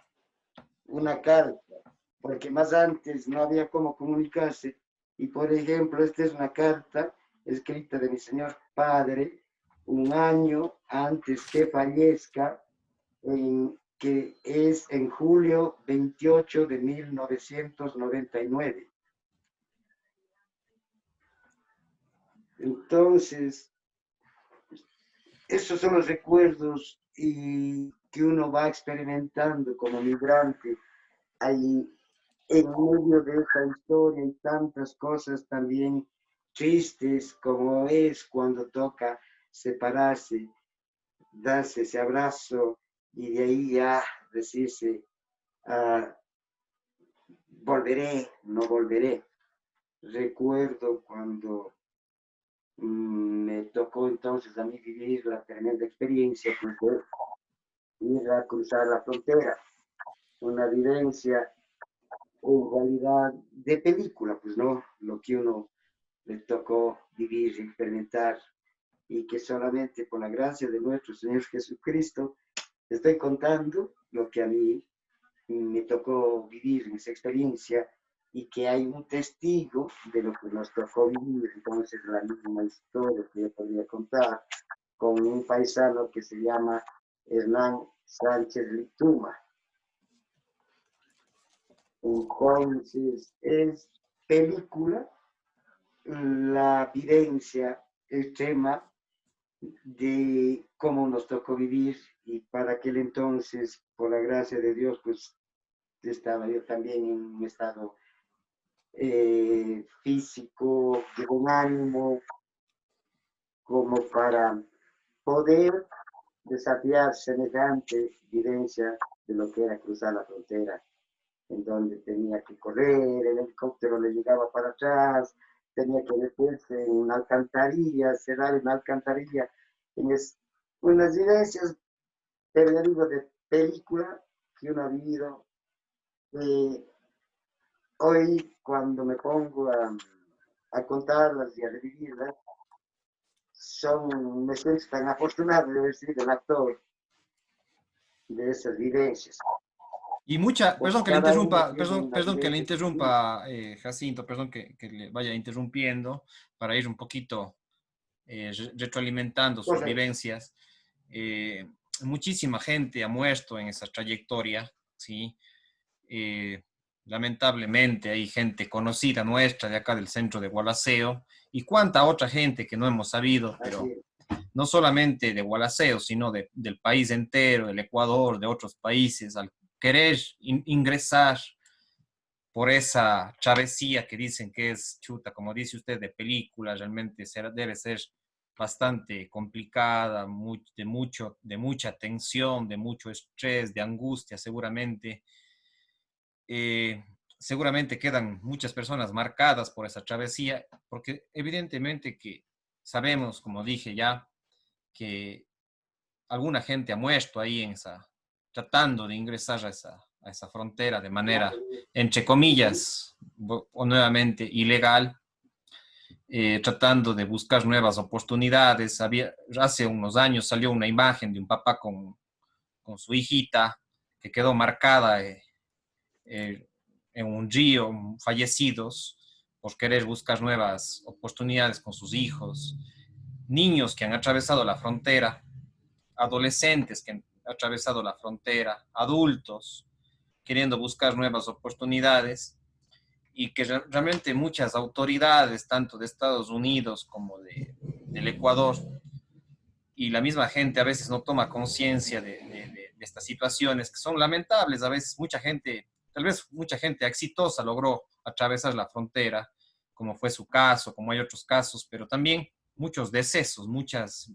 una carta, porque más antes no había cómo comunicarse. Y por ejemplo, esta es una carta escrita de mi señor padre un año antes que fallezca, que es en julio 28 de 1999. Entonces, esos son los recuerdos y que uno va experimentando como migrante ahí en medio de esa historia y tantas cosas también tristes como es cuando toca separarse, darse ese abrazo y de ahí ya decirse, volveré, no volveré. recuerdo cuando me tocó entonces a mí vivir la tremenda experiencia pues, de ir a cruzar la frontera, una vivencia en realidad de película, pues no, lo que uno le tocó vivir, experimentar, y que solamente con la gracia de nuestro Señor Jesucristo estoy contando lo que a mí me tocó vivir en esa experiencia y que hay un testigo de lo que nos tocó vivir, entonces la misma historia que yo podría contar con un paisano que se llama Hernán Sánchez Lituma. Entonces, es película la vivencia extrema de cómo nos tocó vivir y para aquel entonces, por la gracia de Dios, pues estaba yo también en un estado físico, de buen ánimo, como para poder desafiar semejante vivencia de lo que era cruzar la frontera, en donde tenía que correr, el helicóptero le llegaba para atrás, tenía que meterse en una alcantarilla, cerrar una alcantarilla, en unas vivencias, pero ya digo, de película que uno ha vivido. Eh, Hoy, cuando me pongo a contarlas y a revivirlas, me siento tan afortunado de haber sido el actor de esas vivencias, Y mucha, porque perdón que le cada uno interrumpa, tiene una perdón que le vivencia distinta. interrumpa, Jacinto, perdón que le vaya interrumpiendo para ir un poquito retroalimentando sus Correcto. vivencias. Eh, Muchísima gente ha muerto en esa trayectoria, ¿sí? Eh, Lamentablemente hay gente conocida nuestra de acá del centro de Gualaceo y cuánta otra gente que no hemos sabido, Así pero es. no solamente de Gualaceo, sino del país entero, del Ecuador, de otros países, al querer ingresar por esa travesía que dicen que es chuta, como dice usted, de película, realmente debe ser bastante complicada, de mucha tensión, de mucho estrés, de angustia, seguramente. Eh, Seguramente quedan muchas personas marcadas por esa travesía, porque evidentemente que sabemos, como dije ya, que alguna gente ha muerto ahí tratando de ingresar a esa frontera de manera, entre comillas, o nuevamente ilegal, tratando de buscar nuevas oportunidades. Hace unos años salió una imagen de un papá con su hijita que quedó marcada eh, en un río, fallecidos, por querer buscar nuevas oportunidades con sus hijos. Niños que han atravesado la frontera, adolescentes que han atravesado la frontera, adultos queriendo buscar nuevas oportunidades y que realmente muchas autoridades, tanto de Estados Unidos como del Ecuador, y la misma gente a veces no toma conciencia de estas situaciones que son lamentables. A veces mucha gente, tal vez mucha gente exitosa logró atravesar la frontera, como fue su caso, como hay otros casos, pero también muchos decesos, muchas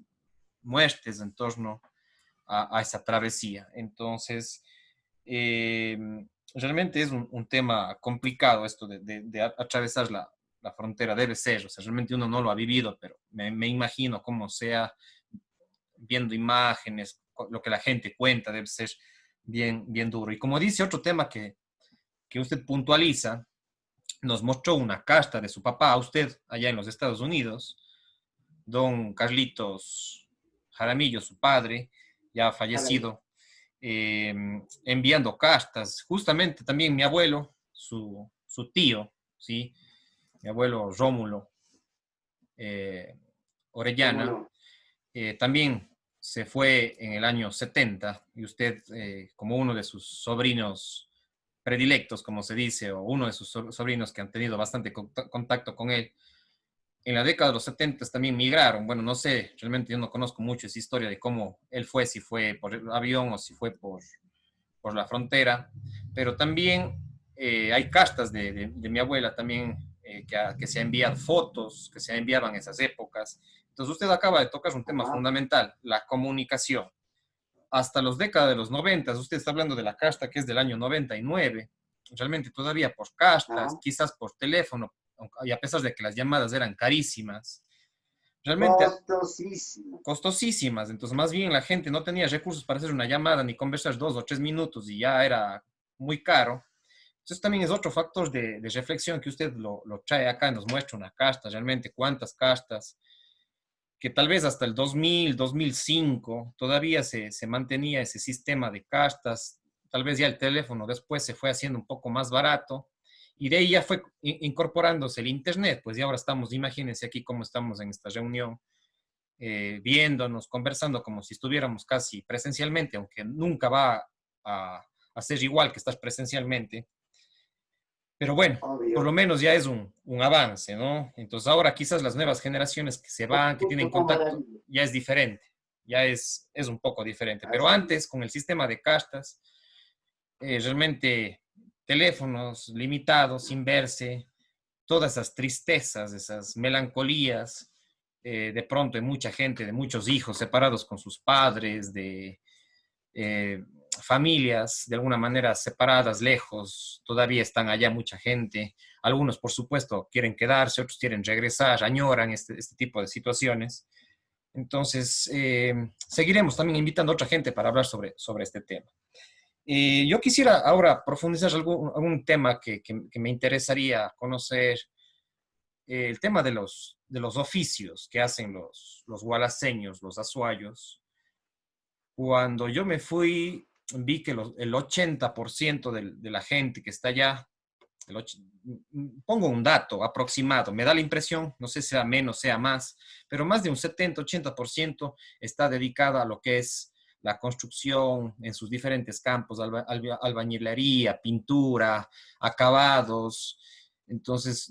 muertes en torno a esa travesía. Entonces, eh, realmente es un tema complicado esto de atravesar la frontera, debe ser, o sea, realmente uno no lo ha vivido, pero me imagino cómo sea viendo imágenes, lo que la gente cuenta, debe ser bien duro. Y como dice otro tema que usted puntualiza, nos mostró una carta de su papá a usted allá en los Estados Unidos, don Carlitos Jaramillo, su padre, ya fallecido, eh, enviando cartas. Justamente también mi abuelo, su tío, ¿sí? Mi abuelo Rómulo eh, ¿Cómo Orellana, no? también se fue en el año 70 y usted, como uno de sus sobrinos predilectos, como se dice, o uno de sus sobrinos que han tenido bastante contacto con él, en la década de los 70 también migraron. Bueno, no sé, realmente yo no conozco mucho esa historia de cómo él fue, si fue por el avión o si fue por la frontera, pero también hay cartas de mi abuela también que se ha enviado fotos, que se enviaban en esas épocas. Entonces usted acaba de tocar un tema Ajá, fundamental, la comunicación. Hasta los décadas de los 90, usted está hablando de la carta que es del año 99, realmente todavía por cartas, ajá, quizás por teléfono, y a pesar de que las llamadas eran carísimas, realmente Costosísimo. costosísimas. Entonces, más bien la gente no tenía recursos para hacer una llamada ni conversar 2 o 3 minutos y ya era muy caro. Entonces, también es otro factor de reflexión que usted lo trae acá y nos muestra una casta, realmente cuántas castas, que tal vez hasta el 2000, 2005 todavía se mantenía ese sistema de castas. Tal vez ya el teléfono después se fue haciendo un poco más barato y de ahí ya fue incorporándose el Internet. Pues ya ahora estamos, imagínense aquí cómo estamos en esta reunión, viéndonos, conversando como si estuviéramos casi presencialmente, aunque nunca va a ser igual que estás presencialmente. Pero bueno, por lo Obvio. menos ya es un avance, ¿no? Entonces ahora quizás las nuevas generaciones que se van, que tienen Una contacto, maravilla. ya es diferente, ya es un poco diferente. Pero Así antes, es. con el sistema de castas, realmente teléfonos limitados, sin verse, todas esas tristezas, esas melancolías, de pronto hay mucha gente, de muchos hijos separados con sus padres, de eh, familias de alguna manera separadas, lejos, todavía están allá mucha gente. Algunos, por supuesto, quieren quedarse, otros quieren regresar, añoran este tipo de situaciones. Entonces, seguiremos también invitando a otra gente para hablar sobre este tema. Yo quisiera ahora profundizar algún tema que me interesaría conocer, el tema de los oficios que hacen los gualaseños, los azuayos. Cuando yo me fui, vi que el 80% de la gente que está allá, pongo un dato aproximado, me da la impresión, no sé si sea menos, sea más, pero más de un 70-80% está dedicada a lo que es la construcción en sus diferentes campos, albañilería, pintura, acabados. Entonces,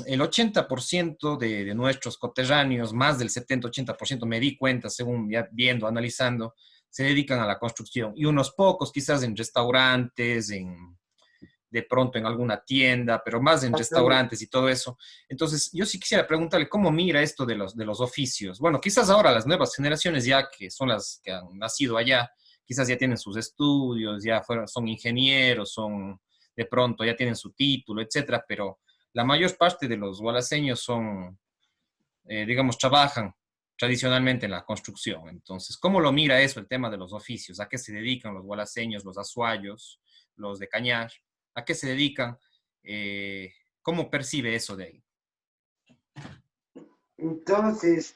el 80% de nuestros coterráneos, más del 70-80%, me di cuenta, según ya viendo, analizando, se dedican a la construcción. Y unos pocos quizás en restaurantes, de pronto en alguna tienda, pero más en Exactamente. restaurantes y todo eso. Entonces, yo sí quisiera preguntarle cómo mira esto de los oficios. Bueno, quizás ahora las nuevas generaciones ya que son las que han nacido allá, quizás ya tienen sus estudios, ya son ingenieros, son de pronto ya tienen su título, etcétera, pero la mayor parte de los gualaseños son, digamos, trabajan tradicionalmente en la construcción. Entonces, ¿cómo lo mira eso, el tema de los oficios? ¿A qué se dedican los gualaseños, los azuayos, los de Cañar? ¿A qué se dedican? Eh, ¿Cómo percibe eso de ahí? Entonces,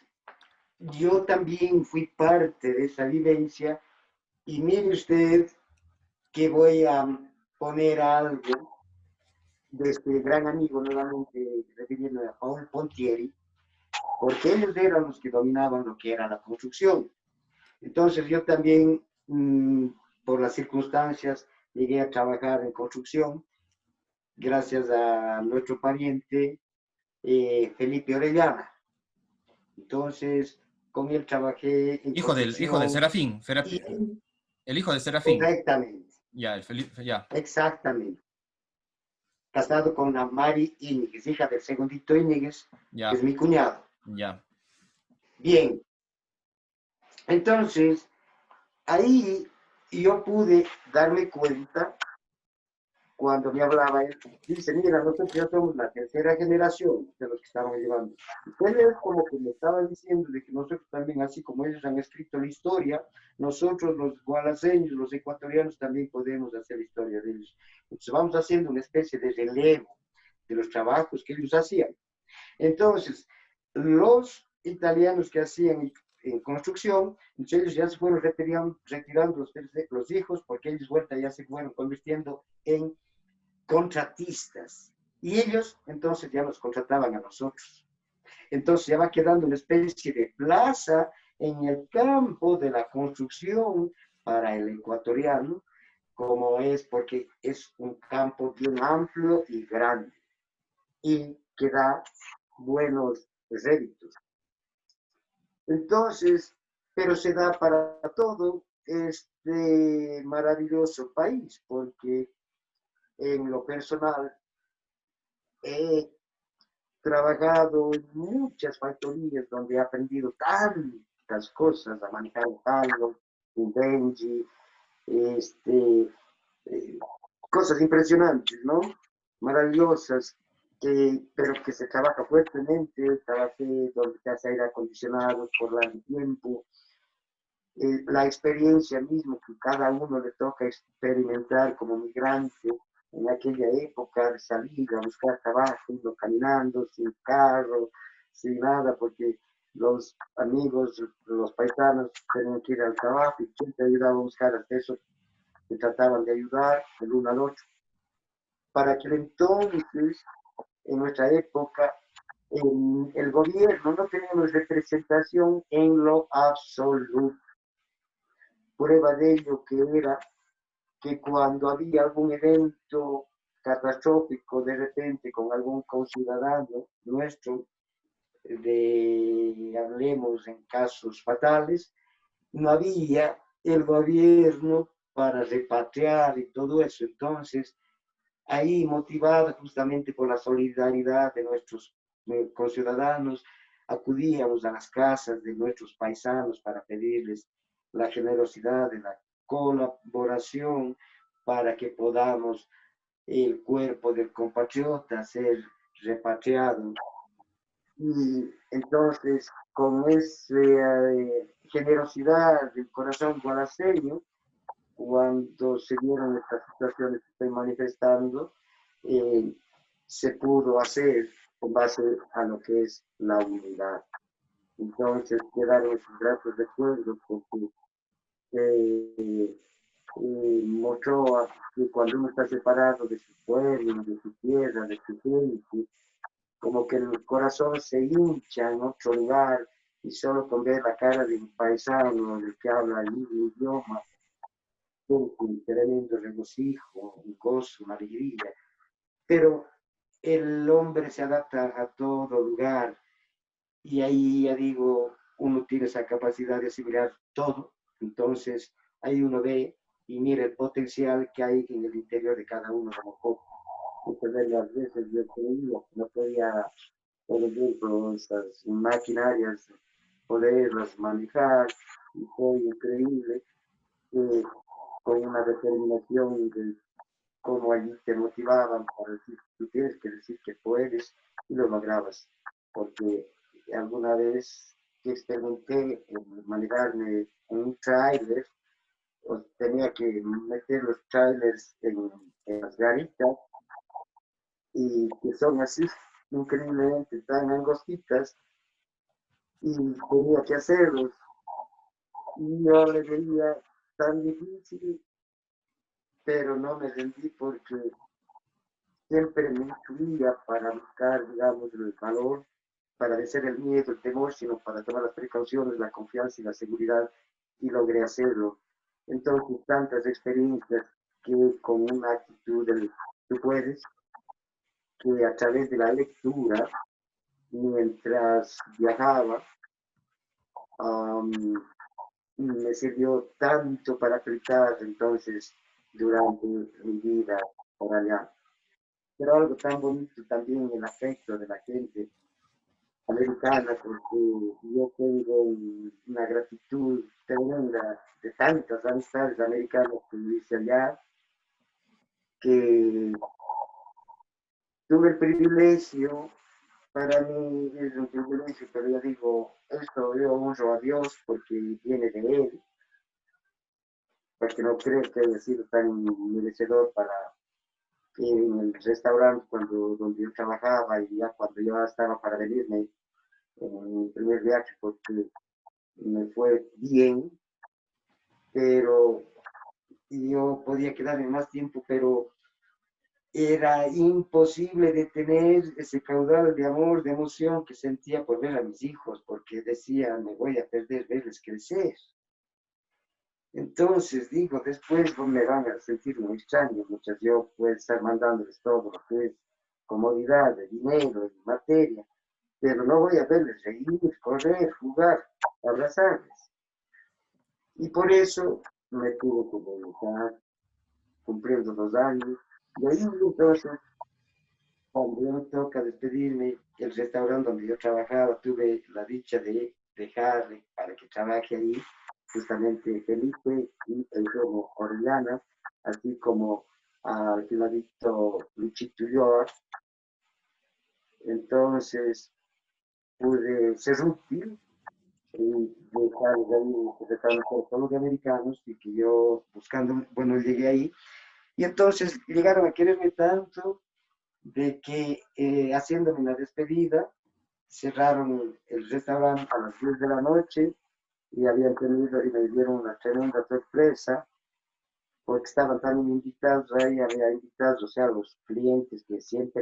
yo también fui parte de esa vivencia y mire usted que voy a poner algo de este gran amigo, nuevamente refiriendo a Paul Pontieri, porque ellos eran los que dominaban lo que era la construcción. Entonces yo también, por las circunstancias, llegué a trabajar en construcción gracias a nuestro pariente Felipe Orellana. Entonces, con él trabajé en Hijo del construcción Serafín, y el hijo de Serafín. correctamente, Ya, el Felipe, ya, exactamente, casado con la Mari Íñiguez, hija del segundito Íñiguez, que es ya, mi cuñado. ya. Bien, entonces ahí yo pude darme cuenta cuando me hablaba él, dice, mira, nosotros ya somos la tercera generación de los que estamos llevando. Él como que me estaba diciendo de que nosotros también, así como ellos han escrito la historia, nosotros los gualaseños, los ecuatorianos, también podemos hacer la historia de ellos. Entonces vamos haciendo una especie de relevo de los trabajos que ellos hacían. Entonces, los italianos que hacían en construcción, entonces ellos ya se fueron retirando los hijos, porque ellos vuelta ya se fueron convirtiendo en contratistas. Y ellos entonces ya nos contrataban a nosotros. Entonces ya va quedando una especie de plaza en el campo de la construcción para el ecuatoriano, como es porque es un campo bien amplio y grande y que da buenos réditos. Entonces, pero se da para todo este maravilloso país, porque en lo personal he trabajado en muchas factorías donde he aprendido tantas cosas, a manejar un palo, un Benji, este, eh, cosas impresionantes, ¿no? Maravillosas. pero que se trabaja fuertemente, trabajé donde te hace aire acondicionado por largo tiempo, la experiencia misma que cada uno le toca experimentar como migrante en aquella época de salir a buscar trabajo, indo caminando, sin carro, sin nada, porque los amigos, los paisanos tenían que ir al trabajo y quien te ayudaba a buscar hasta eso, te trataban de ayudar el uno al otro. Para aquel entonces, en nuestra época, el gobierno no teníamos representación en lo absoluto. Prueba de ello que era que cuando había algún evento catastrófico de repente con algún conciudadano nuestro, hablemos en casos fatales, no había el gobierno para repatriar y todo eso. Entonces, ahí motivada justamente por la solidaridad de nuestros conciudadanos, acudíamos a las casas de nuestros paisanos para pedirles la generosidad de la colaboración para que podamos el cuerpo del compatriota ser repatriado. Y entonces, con esa generosidad del corazón guaraceño, cuando se dieron estas situaciones que estoy manifestando, eh, se pudo hacer con base a lo que es la unidad. Entonces quedaron esos gratos recuerdos porque mostró que cuando uno está separado de su pueblo, de su tierra, de su gente, como que el corazón se hincha en otro lugar y solo con ver la cara de un paisano del que habla el mismo idioma, un tremendo regocijo, un gozo, una alegría. Pero el hombre se adapta a todo lugar y ahí ya digo, uno tiene esa capacidad de asimilar todo. Entonces ahí uno ve y mira el potencial que hay en el interior de cada uno. Como muchas de las veces yo creía que no podía, por ejemplo, esas maquinarias, poderlas manejar, y fue increíble con una determinación de cómo allí te motivaban para decir, tú tienes que decir que puedes y lo lograbas. Porque alguna vez que experimenté en manejarme en un trailer, pues tenía que meter los trailers en las garitas y que son así increíblemente tan angostitas y tenía que hacerlos. Y yo le veía tan difícil, pero no me rendí porque siempre me incluía para buscar, digamos, el valor, para vencer el miedo, el temor, sino para tomar las precauciones, la confianza y la seguridad, y logré hacerlo. Entonces, tantas experiencias que con una actitud del tú puedes, que a través de la lectura, mientras viajaba, um, me sirvió tanto para aplicar entonces durante mi vida por allá. Pero algo tan bonito también el afecto de la gente americana, porque yo tengo una gratitud tremenda de tantas amistades americanas que hice allá, que tuve el privilegio, para mí es un privilegio, pero yo digo, esto yo honro a Dios porque viene de Él, porque no creo que haya sido tan merecedor para que en el restaurante donde yo trabajaba y ya cuando yo estaba para venirme en mi primer viaje, porque me fue bien, pero yo podía quedarme más tiempo, pero era imposible detener ese caudal de amor, de emoción que sentía por ver a mis hijos, porque decía, me voy a perder verles crecer. Entonces, digo, después me van a sentir muy extraño, muchas yo puedo estar mandándoles todo lo que es comodidad, de dinero, de materia, pero no voy a verles reír, correr, jugar, abrazarles. Y por eso me tuve que dedicar cumpliendo 2 años. Y ahí entonces, cuando me toca despedirme, el restaurante donde yo trabajaba, tuve la dicha de dejarle para que trabaje ahí, justamente Felipe y el joven Orellana, así como al finalito Luchito York, Entonces pude ser útil y dejar de ahí secretario por todos los americanos y que yo buscando, bueno, llegué ahí. Y entonces llegaron a quererme tanto de que haciéndome una despedida, cerraron el restaurante a las 10 de la noche y habían tenido y me dieron una tremenda sorpresa porque estaban también invitados, ahí había invitados, o sea, los clientes que siempre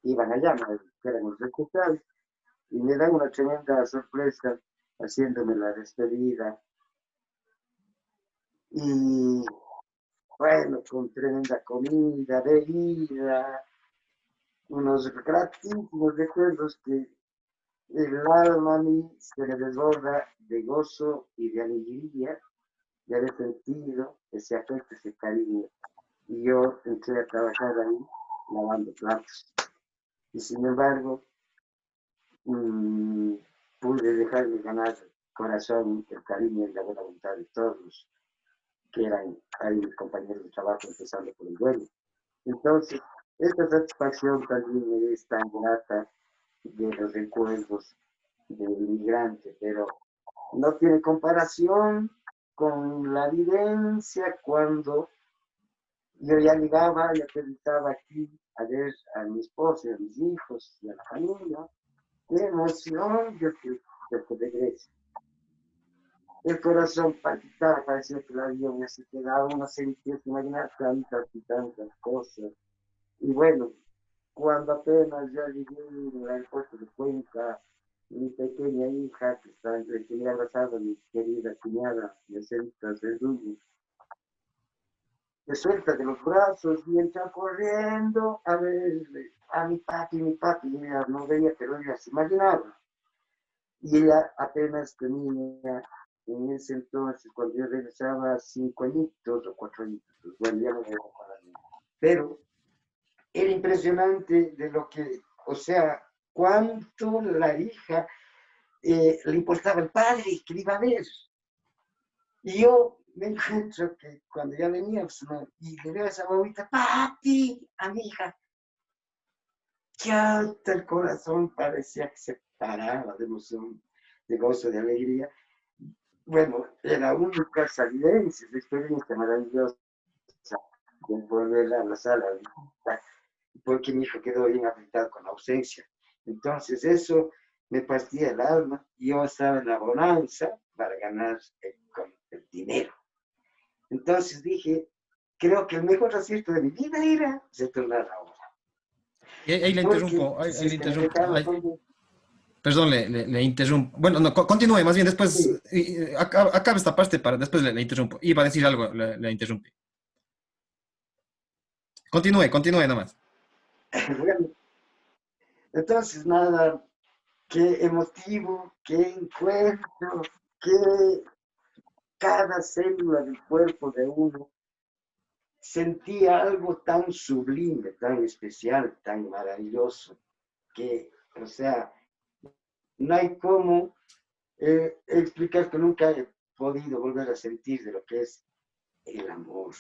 iban allá, ¿no? Que eran los responsables, y me dan una tremenda sorpresa haciéndome la despedida. Y bueno, con tremenda comida, bebida, unos gratísimos recuerdos que el alma a mí se me desborda de gozo y de alegría de haber sentido ese afecto, ese cariño. Y yo entré a trabajar ahí lavando platos. Y sin embargo, mmm, pude dejarme ganar el corazón, el cariño y la buena voluntad de todos que eran ahí mis compañeros de trabajo, empezando por el dueño. Entonces, esta satisfacción también me es tan grata de los recuerdos del inmigrante, pero no tiene comparación con la vivencia cuando yo ya llegaba y aterrizaba aquí a ver a mi esposa, a mis hijos y a la familia. Qué emoción que regrese. El corazón palpitaba, parecía que el avión ya se quedaba, uno sentía, se imaginar tantas y tantas cosas. Y bueno, cuando apenas ya llegué al aeropuerto de Cuenca, mi pequeña hija, que está, le tenía abrazado a mi querida cuñada, Yacerita Verdugo, me suelta de los brazos y entra corriendo a ver a mi papi, mira, no veía, pero ella se imaginaba. Y ella apenas tenía, en ese entonces, cuando yo regresaba, 5 añitos o 4 añitos, bueno, ya no me para mí. Pero era impresionante de lo que, o sea, cuánto la hija le importaba el padre que le iba a ver. Y yo me encuentro que cuando ya venía, pues, y le veo a esa bobita, papi, a mi hija, que alta el corazón parecía que se paraba de emoción, de gozo, de alegría. Bueno, era única salidencia, esa experiencia maravillosa de volver a la sala, porque mi hijo quedó bien afectado con la ausencia. Entonces eso me partía el alma y yo estaba en la bonanza para ganar con el dinero. Entonces dije, creo que el mejor acierto de mi vida era retornar ahora. Ahí le Porque interrumpo, si ahí le es que me interrumpo. dejaba Ay, con... perdón, le interrumpo. Bueno, no, continúe, más bien después, Sí, acabe esta parte para después le interrumpo. Iba a decir algo, le interrumpí. Continúe nomás. bueno, entonces nada, qué emotivo, qué encuentro, qué cada célula del cuerpo de uno sentía algo tan sublime, tan especial, tan maravilloso, que, o sea, no hay cómo explicar que nunca he podido volver a sentir de lo que es el amor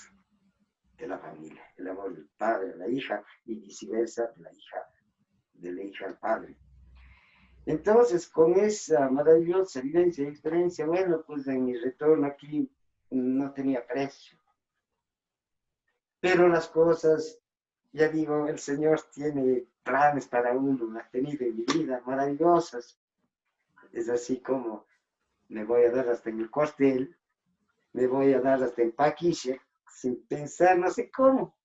de la familia, el amor del padre a la hija y viceversa de la hija al padre. Entonces, con esa maravillosa vivencia y experiencia, bueno, pues en mi retorno aquí no tenía precio. Pero las cosas, ya digo, el Señor tiene planes para uno, las ha tenido en mi vida maravillosas. Es así como me voy a dar hasta en el cuartel, me voy a dar hasta en Paquiche, sin pensar, no sé cómo.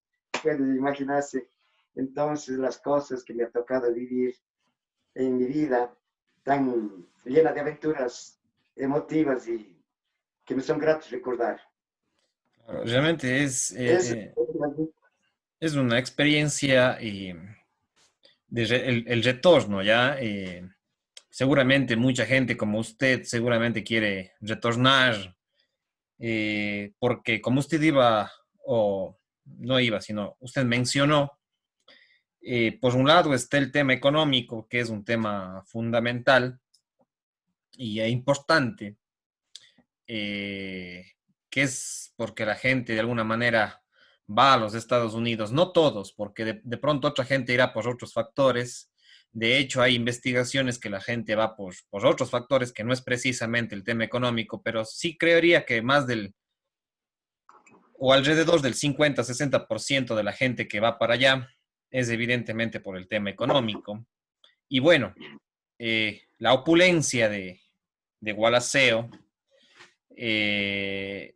Pueden imaginarse entonces las cosas que me ha tocado vivir en mi vida, tan llena de aventuras emotivas y que me son gratos recordar. Realmente Es, es una experiencia el retorno, ¿ya? Seguramente mucha gente como usted seguramente quiere retornar, porque como usted iba, o no iba, sino usted mencionó, por un lado está el tema económico, que es un tema fundamental y importante, eh, que es porque la gente de alguna manera va a los Estados Unidos, no todos, porque de pronto otra gente irá por otros factores, De hecho, hay investigaciones que la gente va por otros factores que no es precisamente el tema económico, pero sí creería que más del, o alrededor del 50-60% de la gente que va para allá es evidentemente por el tema económico. Y bueno, la opulencia de Gualaceo, eh,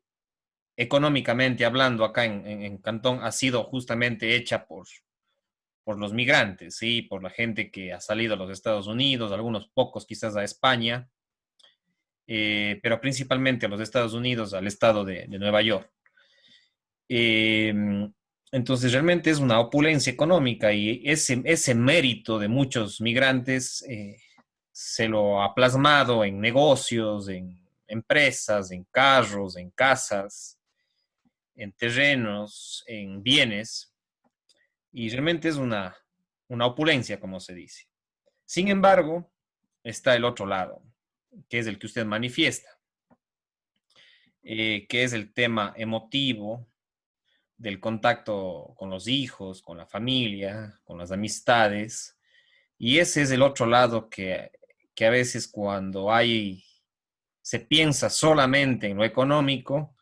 económicamente hablando acá en Cantón, ha sido justamente hecha por los migrantes, ¿sí? Por la gente que ha salido a los Estados Unidos, algunos pocos quizás a España, pero principalmente a los Estados Unidos, al estado de Nueva York. Eh, entonces, realmente es una opulencia económica y ese mérito de muchos migrantes se lo ha plasmado en negocios, en empresas, en carros, en casas, en terrenos, en bienes, y realmente es una opulencia, como se dice. Sin embargo, está el otro lado, que es el que usted manifiesta, que es el tema emotivo del contacto con los hijos, con la familia, con las amistades. Y ese es el otro lado que a veces cuando se piensa solamente en lo económico,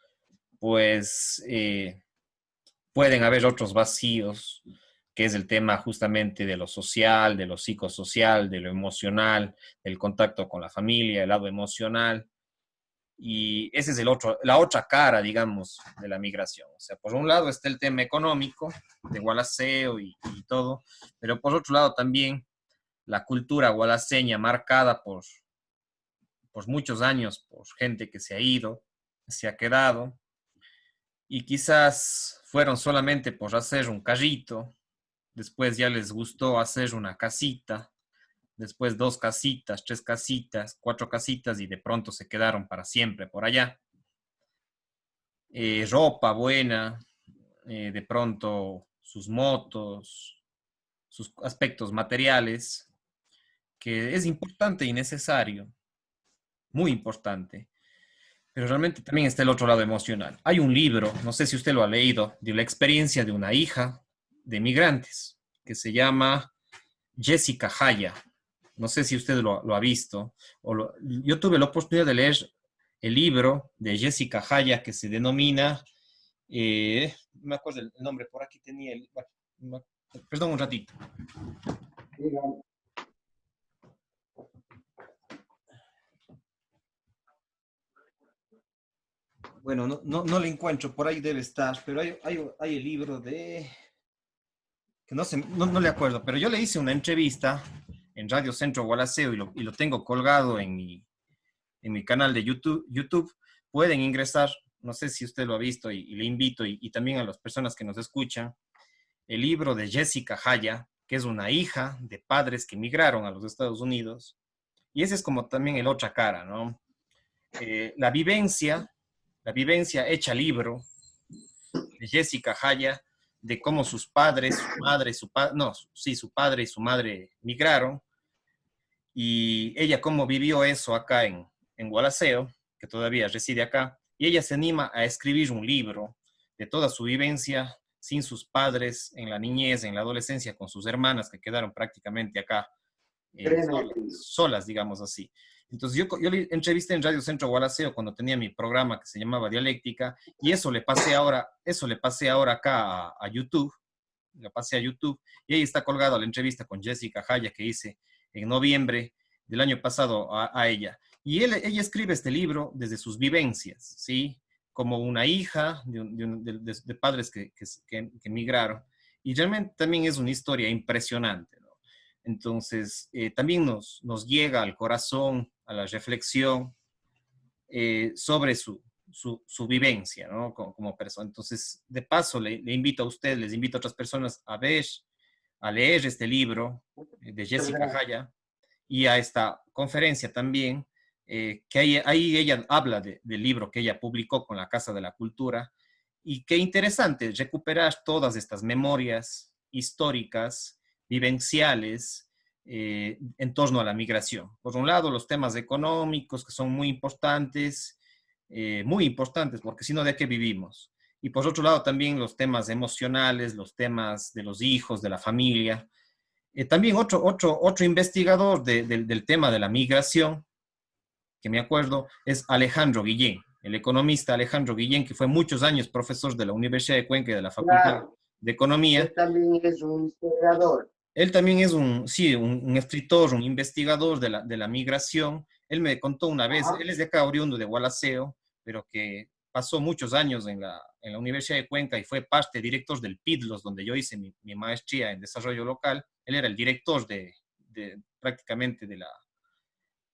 pues pueden haber otros vacíos, que es el tema justamente de lo social, de lo psicosocial, de lo emocional, del contacto con la familia, el lado emocional. Y ese es la otra cara, digamos, de la migración. O sea, por un lado está el tema económico, de Gualaceo y todo, pero por otro lado también la cultura gualaceña marcada por muchos años, por gente que se ha ido, se ha quedado, y quizás fueron solamente por hacer un carrito, después ya les gustó hacer una casita, después dos casitas, tres casitas, cuatro casitas y de pronto se quedaron para siempre por allá. Ropa buena, de pronto sus motos, sus aspectos materiales, que es importante y necesario, muy importante, pero realmente también está el otro lado emocional. Hay un libro, no sé si usted lo ha leído, de la experiencia de una hija de migrantes, que se llama Jessica Haya. No sé si usted lo ha visto. Yo tuve la oportunidad de leer el libro de Jessica Haya que se denomina, no me acuerdo el nombre, por aquí tenía bueno, perdón un ratito. Bueno, no le encuentro, por ahí debe estar, pero hay el libro que no le acuerdo, pero yo le hice una entrevista en Radio Centro Gualaceo y lo tengo colgado en mi canal de YouTube. Pueden ingresar, no sé si usted lo ha visto y le invito y también a las personas que nos escuchan, el libro de Jessica Haya, que es una hija de padres que migraron a los Estados Unidos. Y ese es como también el otra cara, ¿no? La vivencia hecha libro de Jessica Haya, de cómo sus padres, su madre, no, sí, su padre y su madre migraron, y ella cómo vivió eso acá en Gualaceo, que todavía reside acá, y ella se anima a escribir un libro de toda su vivencia sin sus padres en la niñez, en la adolescencia, con sus hermanas que quedaron prácticamente acá solas, digamos así. Entonces yo le entrevisté en Radio Centro Gualaceo cuando tenía mi programa que se llamaba Dialéctica, y eso le pasé ahora acá a YouTube, lo pasé a YouTube, y ahí está colgada la entrevista con Jessica Haya que hice en noviembre del año pasado a ella. Y ella escribe este libro desde sus vivencias, ¿sí? Como una hija de padres que migraron. Y realmente también es una historia impresionante, ¿no? Entonces, también nos llega al corazón, a la reflexión sobre su vivencia, ¿no? Como persona. Entonces, de paso, le invito a usted, les invito a otras personas a leer este libro de Jessica Haya y a esta conferencia también, que ahí ella habla del libro que ella publicó con la Casa de la Cultura, y qué interesante recuperar todas estas memorias históricas, vivenciales, en torno a la migración. Por un lado, los temas económicos, que son muy importantes, porque si no, ¿de qué vivimos? Y por otro lado, también los temas emocionales, los temas de los hijos, de la familia, También otro investigador del tema de la migración, que me acuerdo, es Alejandro Guillén, el economista Alejandro Guillén, que fue muchos años profesor de la Universidad de Cuenca y de la Facultad Claro, de Economía. él también es un historiador. Él también es sí, un escritor, un investigador de la migración. Él me contó una vez, Ajá. él es de acá, oriundo de Gualaceo, pero que pasó muchos años en la Universidad de Cuenca y fue parte director del PIDLOS, donde yo hice mi maestría en desarrollo local. Él era el director prácticamente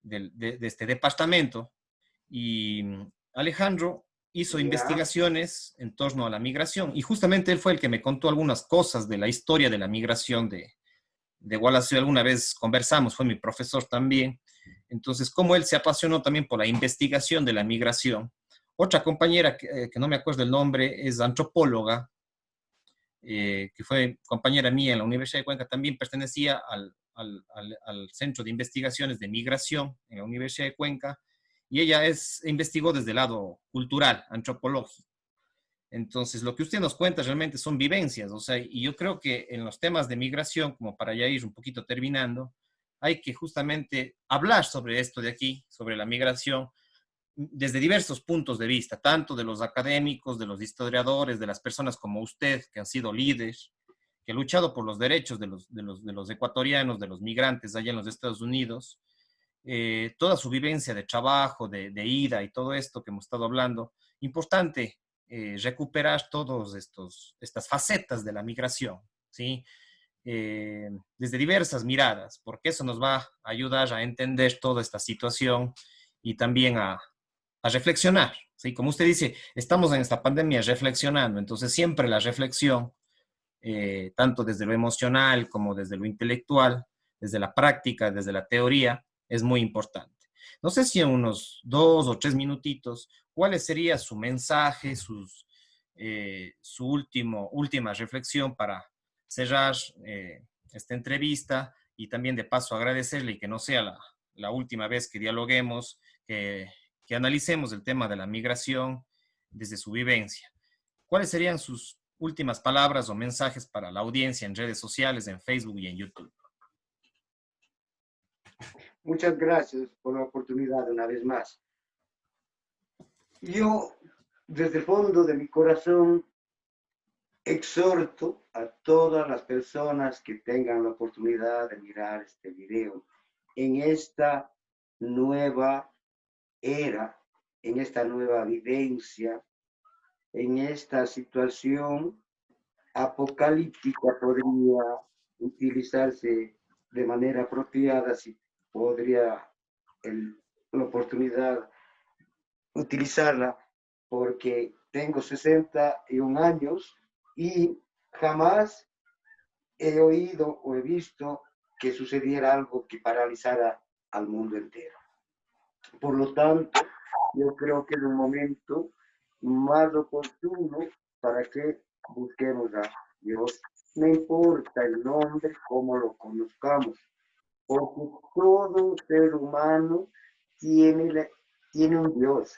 de este departamento. Y Alejandro hizo Ya. investigaciones en torno a la migración y justamente él fue el que me contó algunas cosas de la historia de la migración de Wallace. Alguna vez conversamos, fue mi profesor también. Entonces, como él se apasionó también por la investigación de la migración. Otra compañera, que no me acuerdo el nombre, es antropóloga, que fue compañera mía en la Universidad de Cuenca, también pertenecía al Centro de Investigaciones de Migración en la Universidad de Cuenca, y ella investigó desde el lado cultural, antropológico. Entonces, lo que usted nos cuenta realmente son vivencias, o sea, y yo creo que en los temas de migración, como para ya ir un poquito terminando, hay que justamente hablar sobre esto de aquí, sobre la migración, desde diversos puntos de vista, tanto de los académicos, de los historiadores, de las personas como usted, que han sido líderes, que han luchado por los derechos de los ecuatorianos, de los migrantes allá en los Estados Unidos, toda su vivencia de trabajo, de ida y todo esto que hemos estado hablando. Importante recuperar todas estas facetas de la migración, ¿sí? Desde diversas miradas, porque eso nos va a ayudar a entender toda esta situación y también a reflexionar, ¿sí? Como usted dice, estamos en esta pandemia reflexionando, entonces siempre la reflexión, tanto desde lo emocional como desde lo intelectual, desde la práctica, desde la teoría, es muy importante. No sé si en unos 2 o 3 minutitos, ¿cuál sería su mensaje, su última reflexión para cerrar esta entrevista y también de paso agradecerle y que no sea la última vez que dialoguemos, que analicemos el tema de la migración desde su vivencia? ¿Cuáles serían sus últimas palabras o mensajes para la audiencia en redes sociales, en Facebook y en YouTube? Muchas gracias por la oportunidad una vez más. Yo, desde el fondo de mi corazón, exhorto a todas las personas que tengan la oportunidad de mirar este video en esta nueva era, en esta nueva vivencia, en esta situación apocalíptica podría utilizarse de manera apropiada, si podría la oportunidad utilizarla, porque tengo 61 años y jamás he oído o he visto que sucediera algo que paralizara al mundo entero. Por lo tanto, yo creo que es un momento más oportuno para que busquemos a Dios. No importa el nombre, cómo lo conozcamos, porque todo ser humano tiene, tiene un Dios.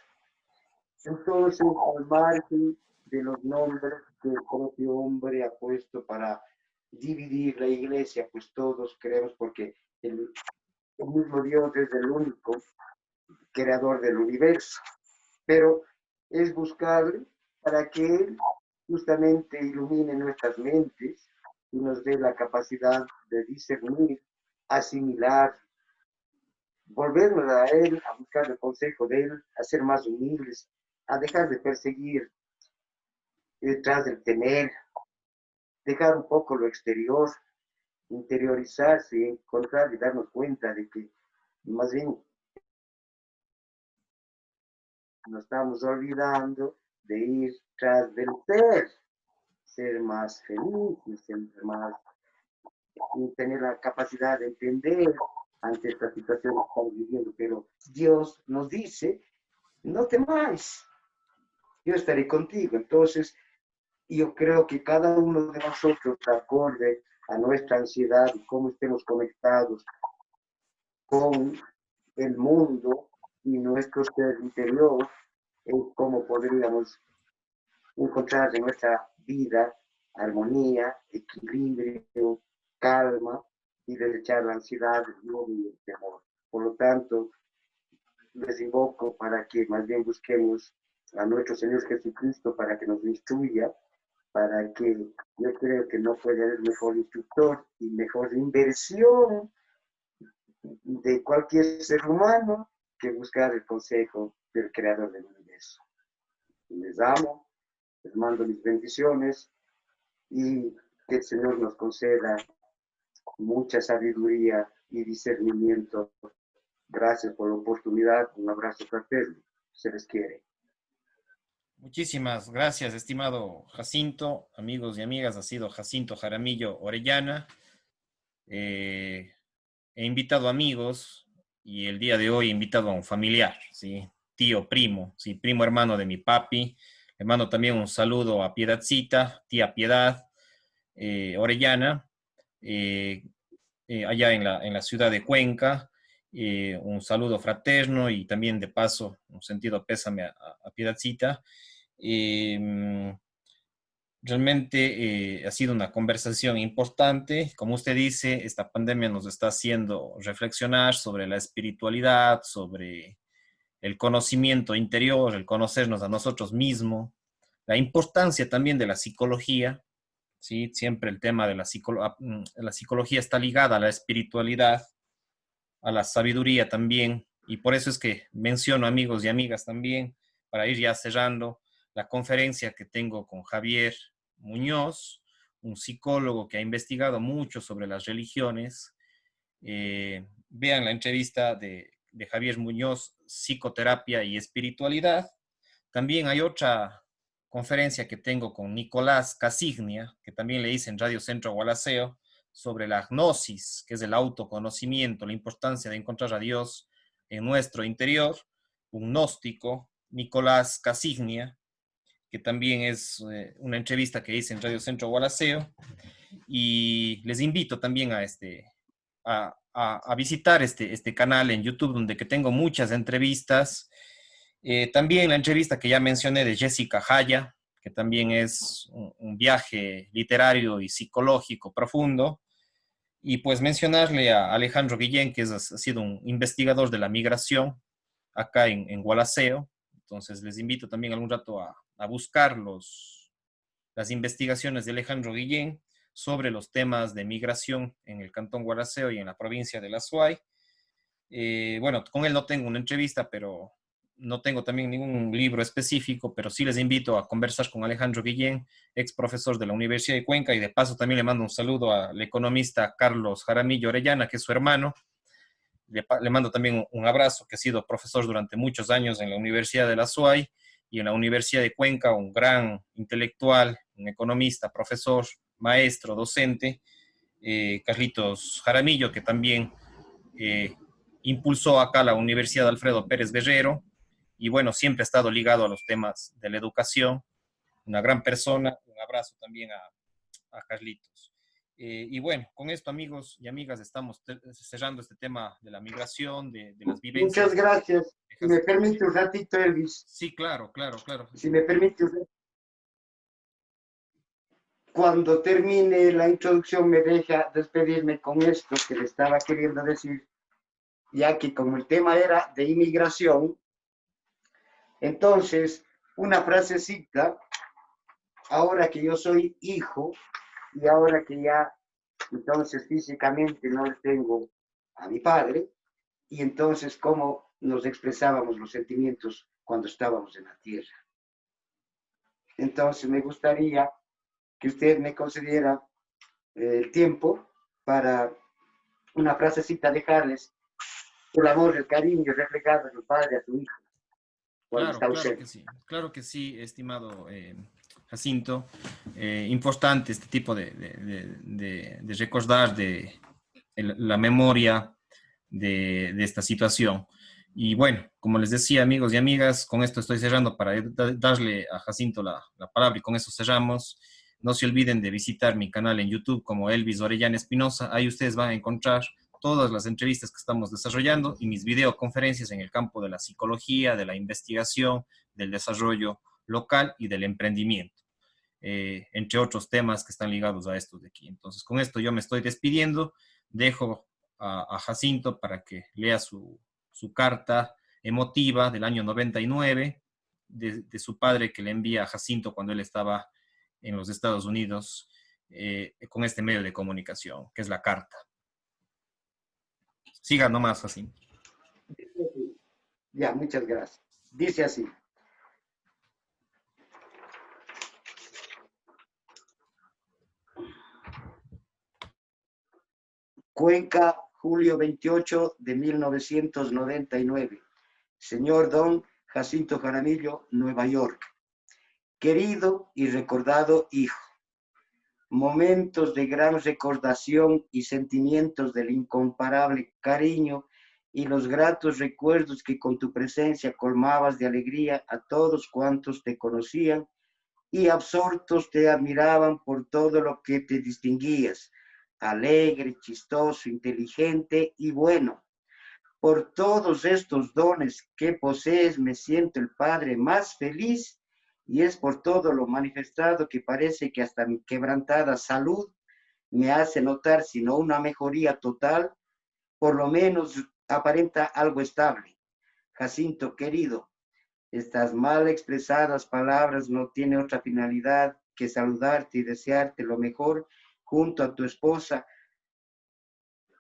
Entonces, al margen de los nombres que el propio hombre ha puesto para dividir la iglesia, pues todos creemos porque el mismo Dios es el único creador del universo, pero es buscarle para que Él justamente ilumine nuestras mentes y nos dé la capacidad de discernir, asimilar, volvernos a Él, a buscar el consejo de Él, a ser más humildes, a dejar de perseguir detrás del tener, dejar un poco lo exterior, interiorizarse, encontrar y darnos cuenta de que más bien nos estamos olvidando de ir tras del ser más felices, ser más, tener la capacidad de entender ante esta situación que estamos viviendo. Pero Dios nos dice, no temáis, yo estaré contigo. Entonces, yo creo que cada uno de nosotros, acorde a nuestra ansiedad y cómo estemos conectados con el mundo y nuestro ser interior, es cómo podríamos encontrar en nuestra vida armonía, equilibrio, calma, y desechar la ansiedad, el odio y el temor. Por lo tanto, les invoco para que más bien busquemos a nuestro Señor Jesucristo para que nos instruya, para que yo creo que no puede haber mejor instructor y mejor inversión de cualquier ser humano que buscar el consejo del Creador del universo. Les amo, les mando mis bendiciones y que el Señor nos conceda mucha sabiduría y discernimiento. Gracias por la oportunidad. Un abrazo fraterno. Se les quiere. Muchísimas gracias, estimado Jacinto, amigos y amigas. Ha sido Jacinto Jaramillo Orellana. He invitado amigos y el día de hoy he invitado a un familiar, ¿sí? Tío, primo, ¿sí? Primo hermano de mi papi. Le mando también un saludo a Piedadcita, tía Piedad Orellana, eh, allá en la ciudad de Cuenca. Un saludo fraterno y también de paso un sentido pésame a Piedadcita. Eh, Realmente ha sido una conversación importante. Como usted dice, esta pandemia nos está haciendo reflexionar sobre la espiritualidad, sobre el conocimiento interior, el conocernos a nosotros mismos, la importancia también de la psicología, ¿sí? Siempre el tema de la psicología está ligada a la espiritualidad, a la sabiduría también, y por eso es que menciono amigos y amigas también, para ir ya cerrando la conferencia que tengo con Javier Muñoz, un psicólogo que ha investigado mucho sobre las religiones. Vean la entrevista de Javier Muñoz, Psicoterapia y Espiritualidad. También hay otra conferencia que tengo con Nicolás Casignia, que también le hice en Radio Centro Gualaceo, sobre la gnosis, que es el autoconocimiento, la importancia de encontrar a Dios en nuestro interior. Un gnóstico, Nicolás Casignia, que también es una entrevista que hice en Radio Centro Gualaceo. Y les invito también a visitar este canal en YouTube, donde que tengo muchas entrevistas. También la entrevista que ya mencioné de Jessica Haya, que también es un viaje literario y psicológico profundo. Y pues mencionarle a Alejandro Guillén, que ha sido un investigador de la migración acá en Gualaceo. Entonces les invito también algún rato a buscar las investigaciones de Alejandro Guillén sobre los temas de migración en el Cantón Gualaceo y en la provincia de La Suay. Bueno, con él no tengo una entrevista, pero no tengo también ningún libro específico, pero sí les invito a conversar con Alejandro Guillén, ex profesor de la Universidad de Cuenca, y de paso también le mando un saludo al economista Carlos Jaramillo Orellana, que es su hermano. Le mando también un abrazo, que ha sido profesor durante muchos años en la Universidad de La Suay y en la Universidad de Cuenca, un gran intelectual, un economista, profesor, maestro, docente. Carlitos Jaramillo, que también eh, impulsó acá la Universidad Alfredo Pérez Guerrero, y bueno, siempre ha estado ligado a los temas de la educación. Una gran persona. Un abrazo también a Carlitos. Y bueno, con esto, amigos y amigas, estamos cerrando este tema de la migración, de las Muchas vivencias. gracias. Si me permite un ratito, Elvis. Sí, claro, claro, claro. Si me permite un ratito. Cuando termine la introducción me deja despedirme con esto que le estaba queriendo decir, ya que como el tema era de inmigración, entonces una frasecita, ahora que yo soy hijo y ahora que ya entonces físicamente no tengo a mi padre, y entonces cómo nos expresábamos los sentimientos cuando estábamos en la tierra. Entonces me gustaría que usted me concediera el tiempo para una frasecita dejarles el amor, el cariño reflejado del padre a su hijo cuando Claro, está claro ausente. claro que sí, estimado Jacinto. Importante este tipo de recordar la memoria de esta situación. Y bueno, como les decía, amigos y amigas, con esto estoy cerrando para darle a Jacinto la palabra y con eso cerramos. No se olviden de visitar mi canal en YouTube como Elvis Orellana Espinosa. Ahí ustedes van a encontrar todas las entrevistas que estamos desarrollando y mis videoconferencias en el campo de la psicología, de la investigación, del desarrollo local y del emprendimiento, entre otros temas que están ligados a estos de aquí. Entonces, con esto yo me estoy despidiendo, dejo a Jacinto para que lea su carta emotiva del año 99 de su padre que le envía a Jacinto cuando él estaba en los Estados Unidos con este medio de comunicación, que es la carta. Siga nomás, Jacinto. Ya, muchas gracias. Dice así. Cuenca, julio 28 de 1999. Señor Don Jacinto Jaramillo, Nueva York. Querido y recordado hijo, momentos de gran recordación y sentimientos del incomparable cariño y los gratos recuerdos que con tu presencia colmabas de alegría a todos cuantos te conocían y absortos te admiraban por todo lo que te distinguías, alegre, chistoso, inteligente y bueno. Por todos estos dones que posees, me siento el Padre más feliz y es por todo lo manifestado que parece que hasta mi quebrantada salud me hace notar, si no una mejoría total, por lo menos aparenta algo estable. Jacinto, querido, estas mal expresadas palabras no tienen otra finalidad que saludarte y desearte lo mejor junto a tu esposa,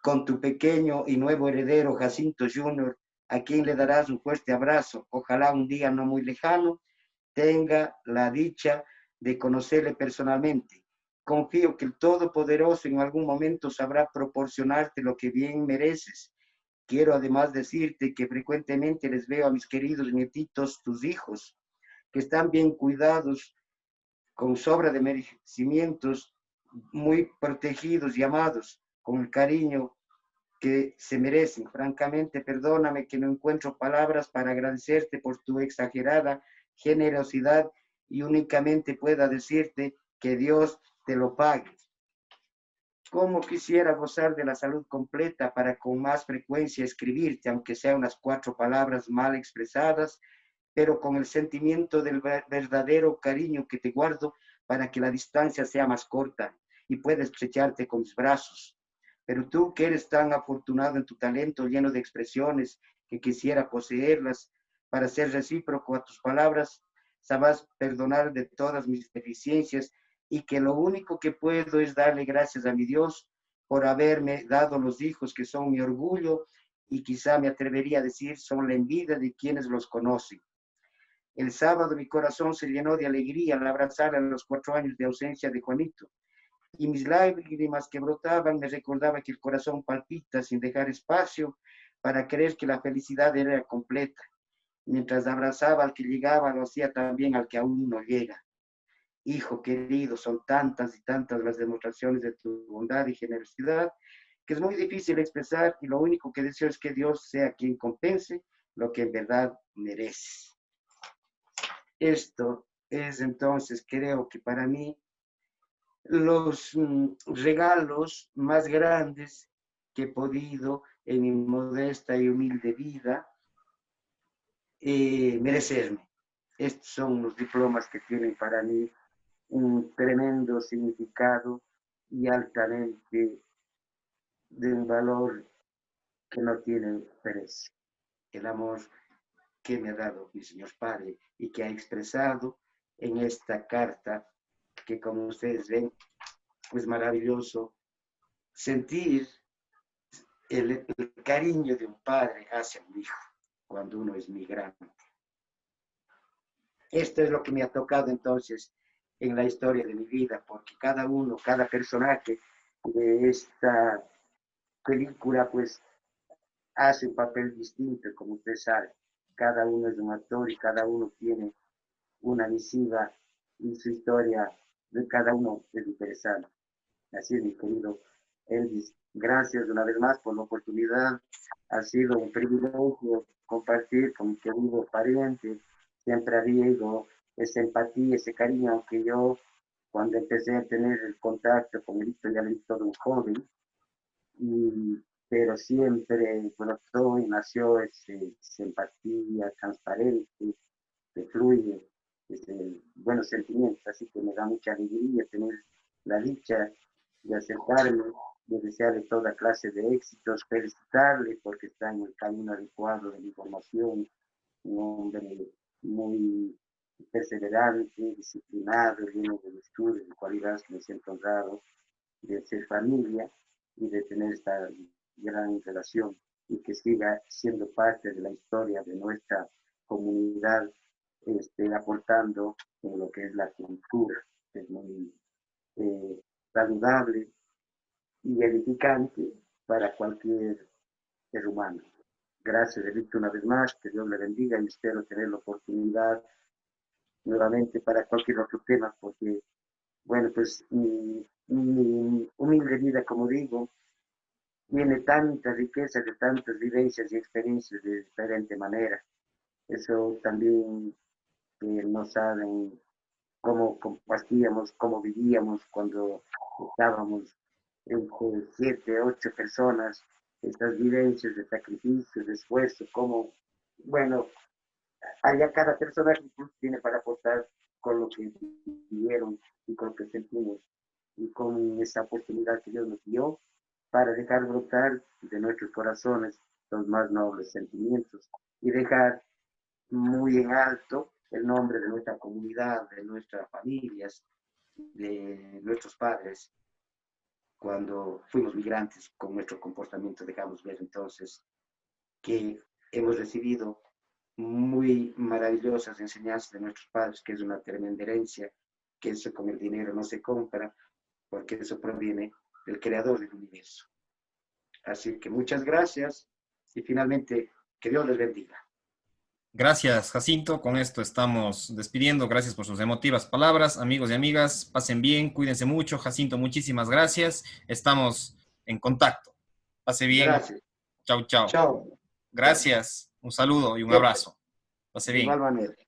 con tu pequeño y nuevo heredero Jacinto Jr., a quien le darás un fuerte abrazo. Ojalá un día no muy lejano tenga la dicha de conocerle personalmente. Confío que el Todopoderoso en algún momento sabrá proporcionarte lo que bien mereces. Quiero además decirte que frecuentemente les veo a mis queridos nietitos, tus hijos, que están bien cuidados, con sobra de merecimientos, muy protegidos y amados, con el cariño que se merecen. Francamente, perdóname que no encuentro palabras para agradecerte por tu exagerada generosidad y únicamente pueda decirte que Dios te lo pague. Cómo quisiera gozar de la salud completa para con más frecuencia escribirte, aunque sea unas 4 palabras mal expresadas, pero con el sentimiento del verdadero cariño que te guardo para que la distancia sea más corta y pueda estrecharte con mis brazos. Pero tú que eres tan afortunado en tu talento lleno de expresiones que quisiera poseerlas para ser recíproco a tus palabras, sabrás perdonar de todas mis deficiencias y que lo único que puedo es darle gracias a mi Dios por haberme dado los hijos que son mi orgullo y quizá me atrevería a decir son la envidia de quienes los conocen. El sábado mi corazón se llenó de alegría al abrazar a los 4 años de ausencia de Juanito y mis lágrimas que brotaban me recordaba que el corazón palpita sin dejar espacio para creer que la felicidad era completa. Mientras abrazaba al que llegaba, lo hacía también al que aún no llega. Hijo querido, son tantas y tantas las demostraciones de tu bondad y generosidad que es muy difícil expresar y lo único que deseo es que Dios sea quien compense lo que en verdad merece. Esto es entonces, creo que para mí, los regalos más grandes que he podido en mi modesta y humilde vida merecerme. Estos son los diplomas que tienen para mí un tremendo significado y altamente de un valor que no tiene precio. El amor que me ha dado mi Señor Padre y que ha expresado en esta carta que, como ustedes ven, es maravilloso sentir el cariño de un padre hacia un hijo cuando uno es migrante. Esto es lo que me ha tocado entonces en la historia de mi vida, porque cada uno, cada personaje de esta película, pues hace un papel distinto, como usted sabe. Cada uno es un actor y cada uno tiene una misiva y su historia de cada uno es interesante. Así es, mi querido Elvis. Gracias una vez más por la oportunidad. Ha sido un privilegio compartir con mi querido pariente. Siempre ha habido esa empatía, ese cariño, aunque yo cuando empecé a tener el contacto con él, ya le todo un joven, y, pero siempre brotó y nació esa empatía transparente que fluye desde buenos sentimientos, así que me da mucha alegría tener la dicha de acercarme de desearle toda clase de éxitos, felicitarle porque está en el camino adecuado de la información, un hombre muy perseverante, disciplinado, lleno de virtudes, de cualidades que me siento honrado de ser familia y de tener esta gran relación y que siga siendo parte de la historia de nuestra comunidad, aportando en lo que es la cultura, que es muy eh, saludable y edificante para cualquier ser humano. Gracias, Edith, una vez más, que Dios le bendiga y espero tener la oportunidad nuevamente para cualquier otro tema, porque, bueno, pues mi humilde vida, como digo, tiene tanta riqueza de tantas vivencias y experiencias de diferente manera. Eso también no saben cómo compartíamos, cómo vivíamos cuando estábamos entre 7, 8 personas, estas vivencias de sacrificio, de esfuerzo, como, bueno, allá cada persona tiene para aportar con lo que vivieron y con lo que sentimos y con esa oportunidad que Dios nos dio para dejar brotar de nuestros corazones los más nobles sentimientos y dejar muy en alto el nombre de nuestra comunidad, de nuestras familias, de nuestros padres. Cuando fuimos migrantes, con nuestro comportamiento dejamos ver entonces que hemos recibido muy maravillosas enseñanzas de nuestros padres, que es una tremenda herencia, que eso con el dinero no se compra, porque eso proviene del creador del universo. Así que muchas gracias y finalmente que Dios les bendiga. Gracias, Jacinto. Con esto estamos despidiendo. Gracias por sus emotivas palabras. Amigos y amigas, pasen bien, cuídense mucho. Jacinto, muchísimas gracias. Estamos en contacto. Pase bien. Gracias. Chau, chau. Chao. Chao. Gracias. Un saludo y un Siempre. abrazo. Pase De igual bien. manera.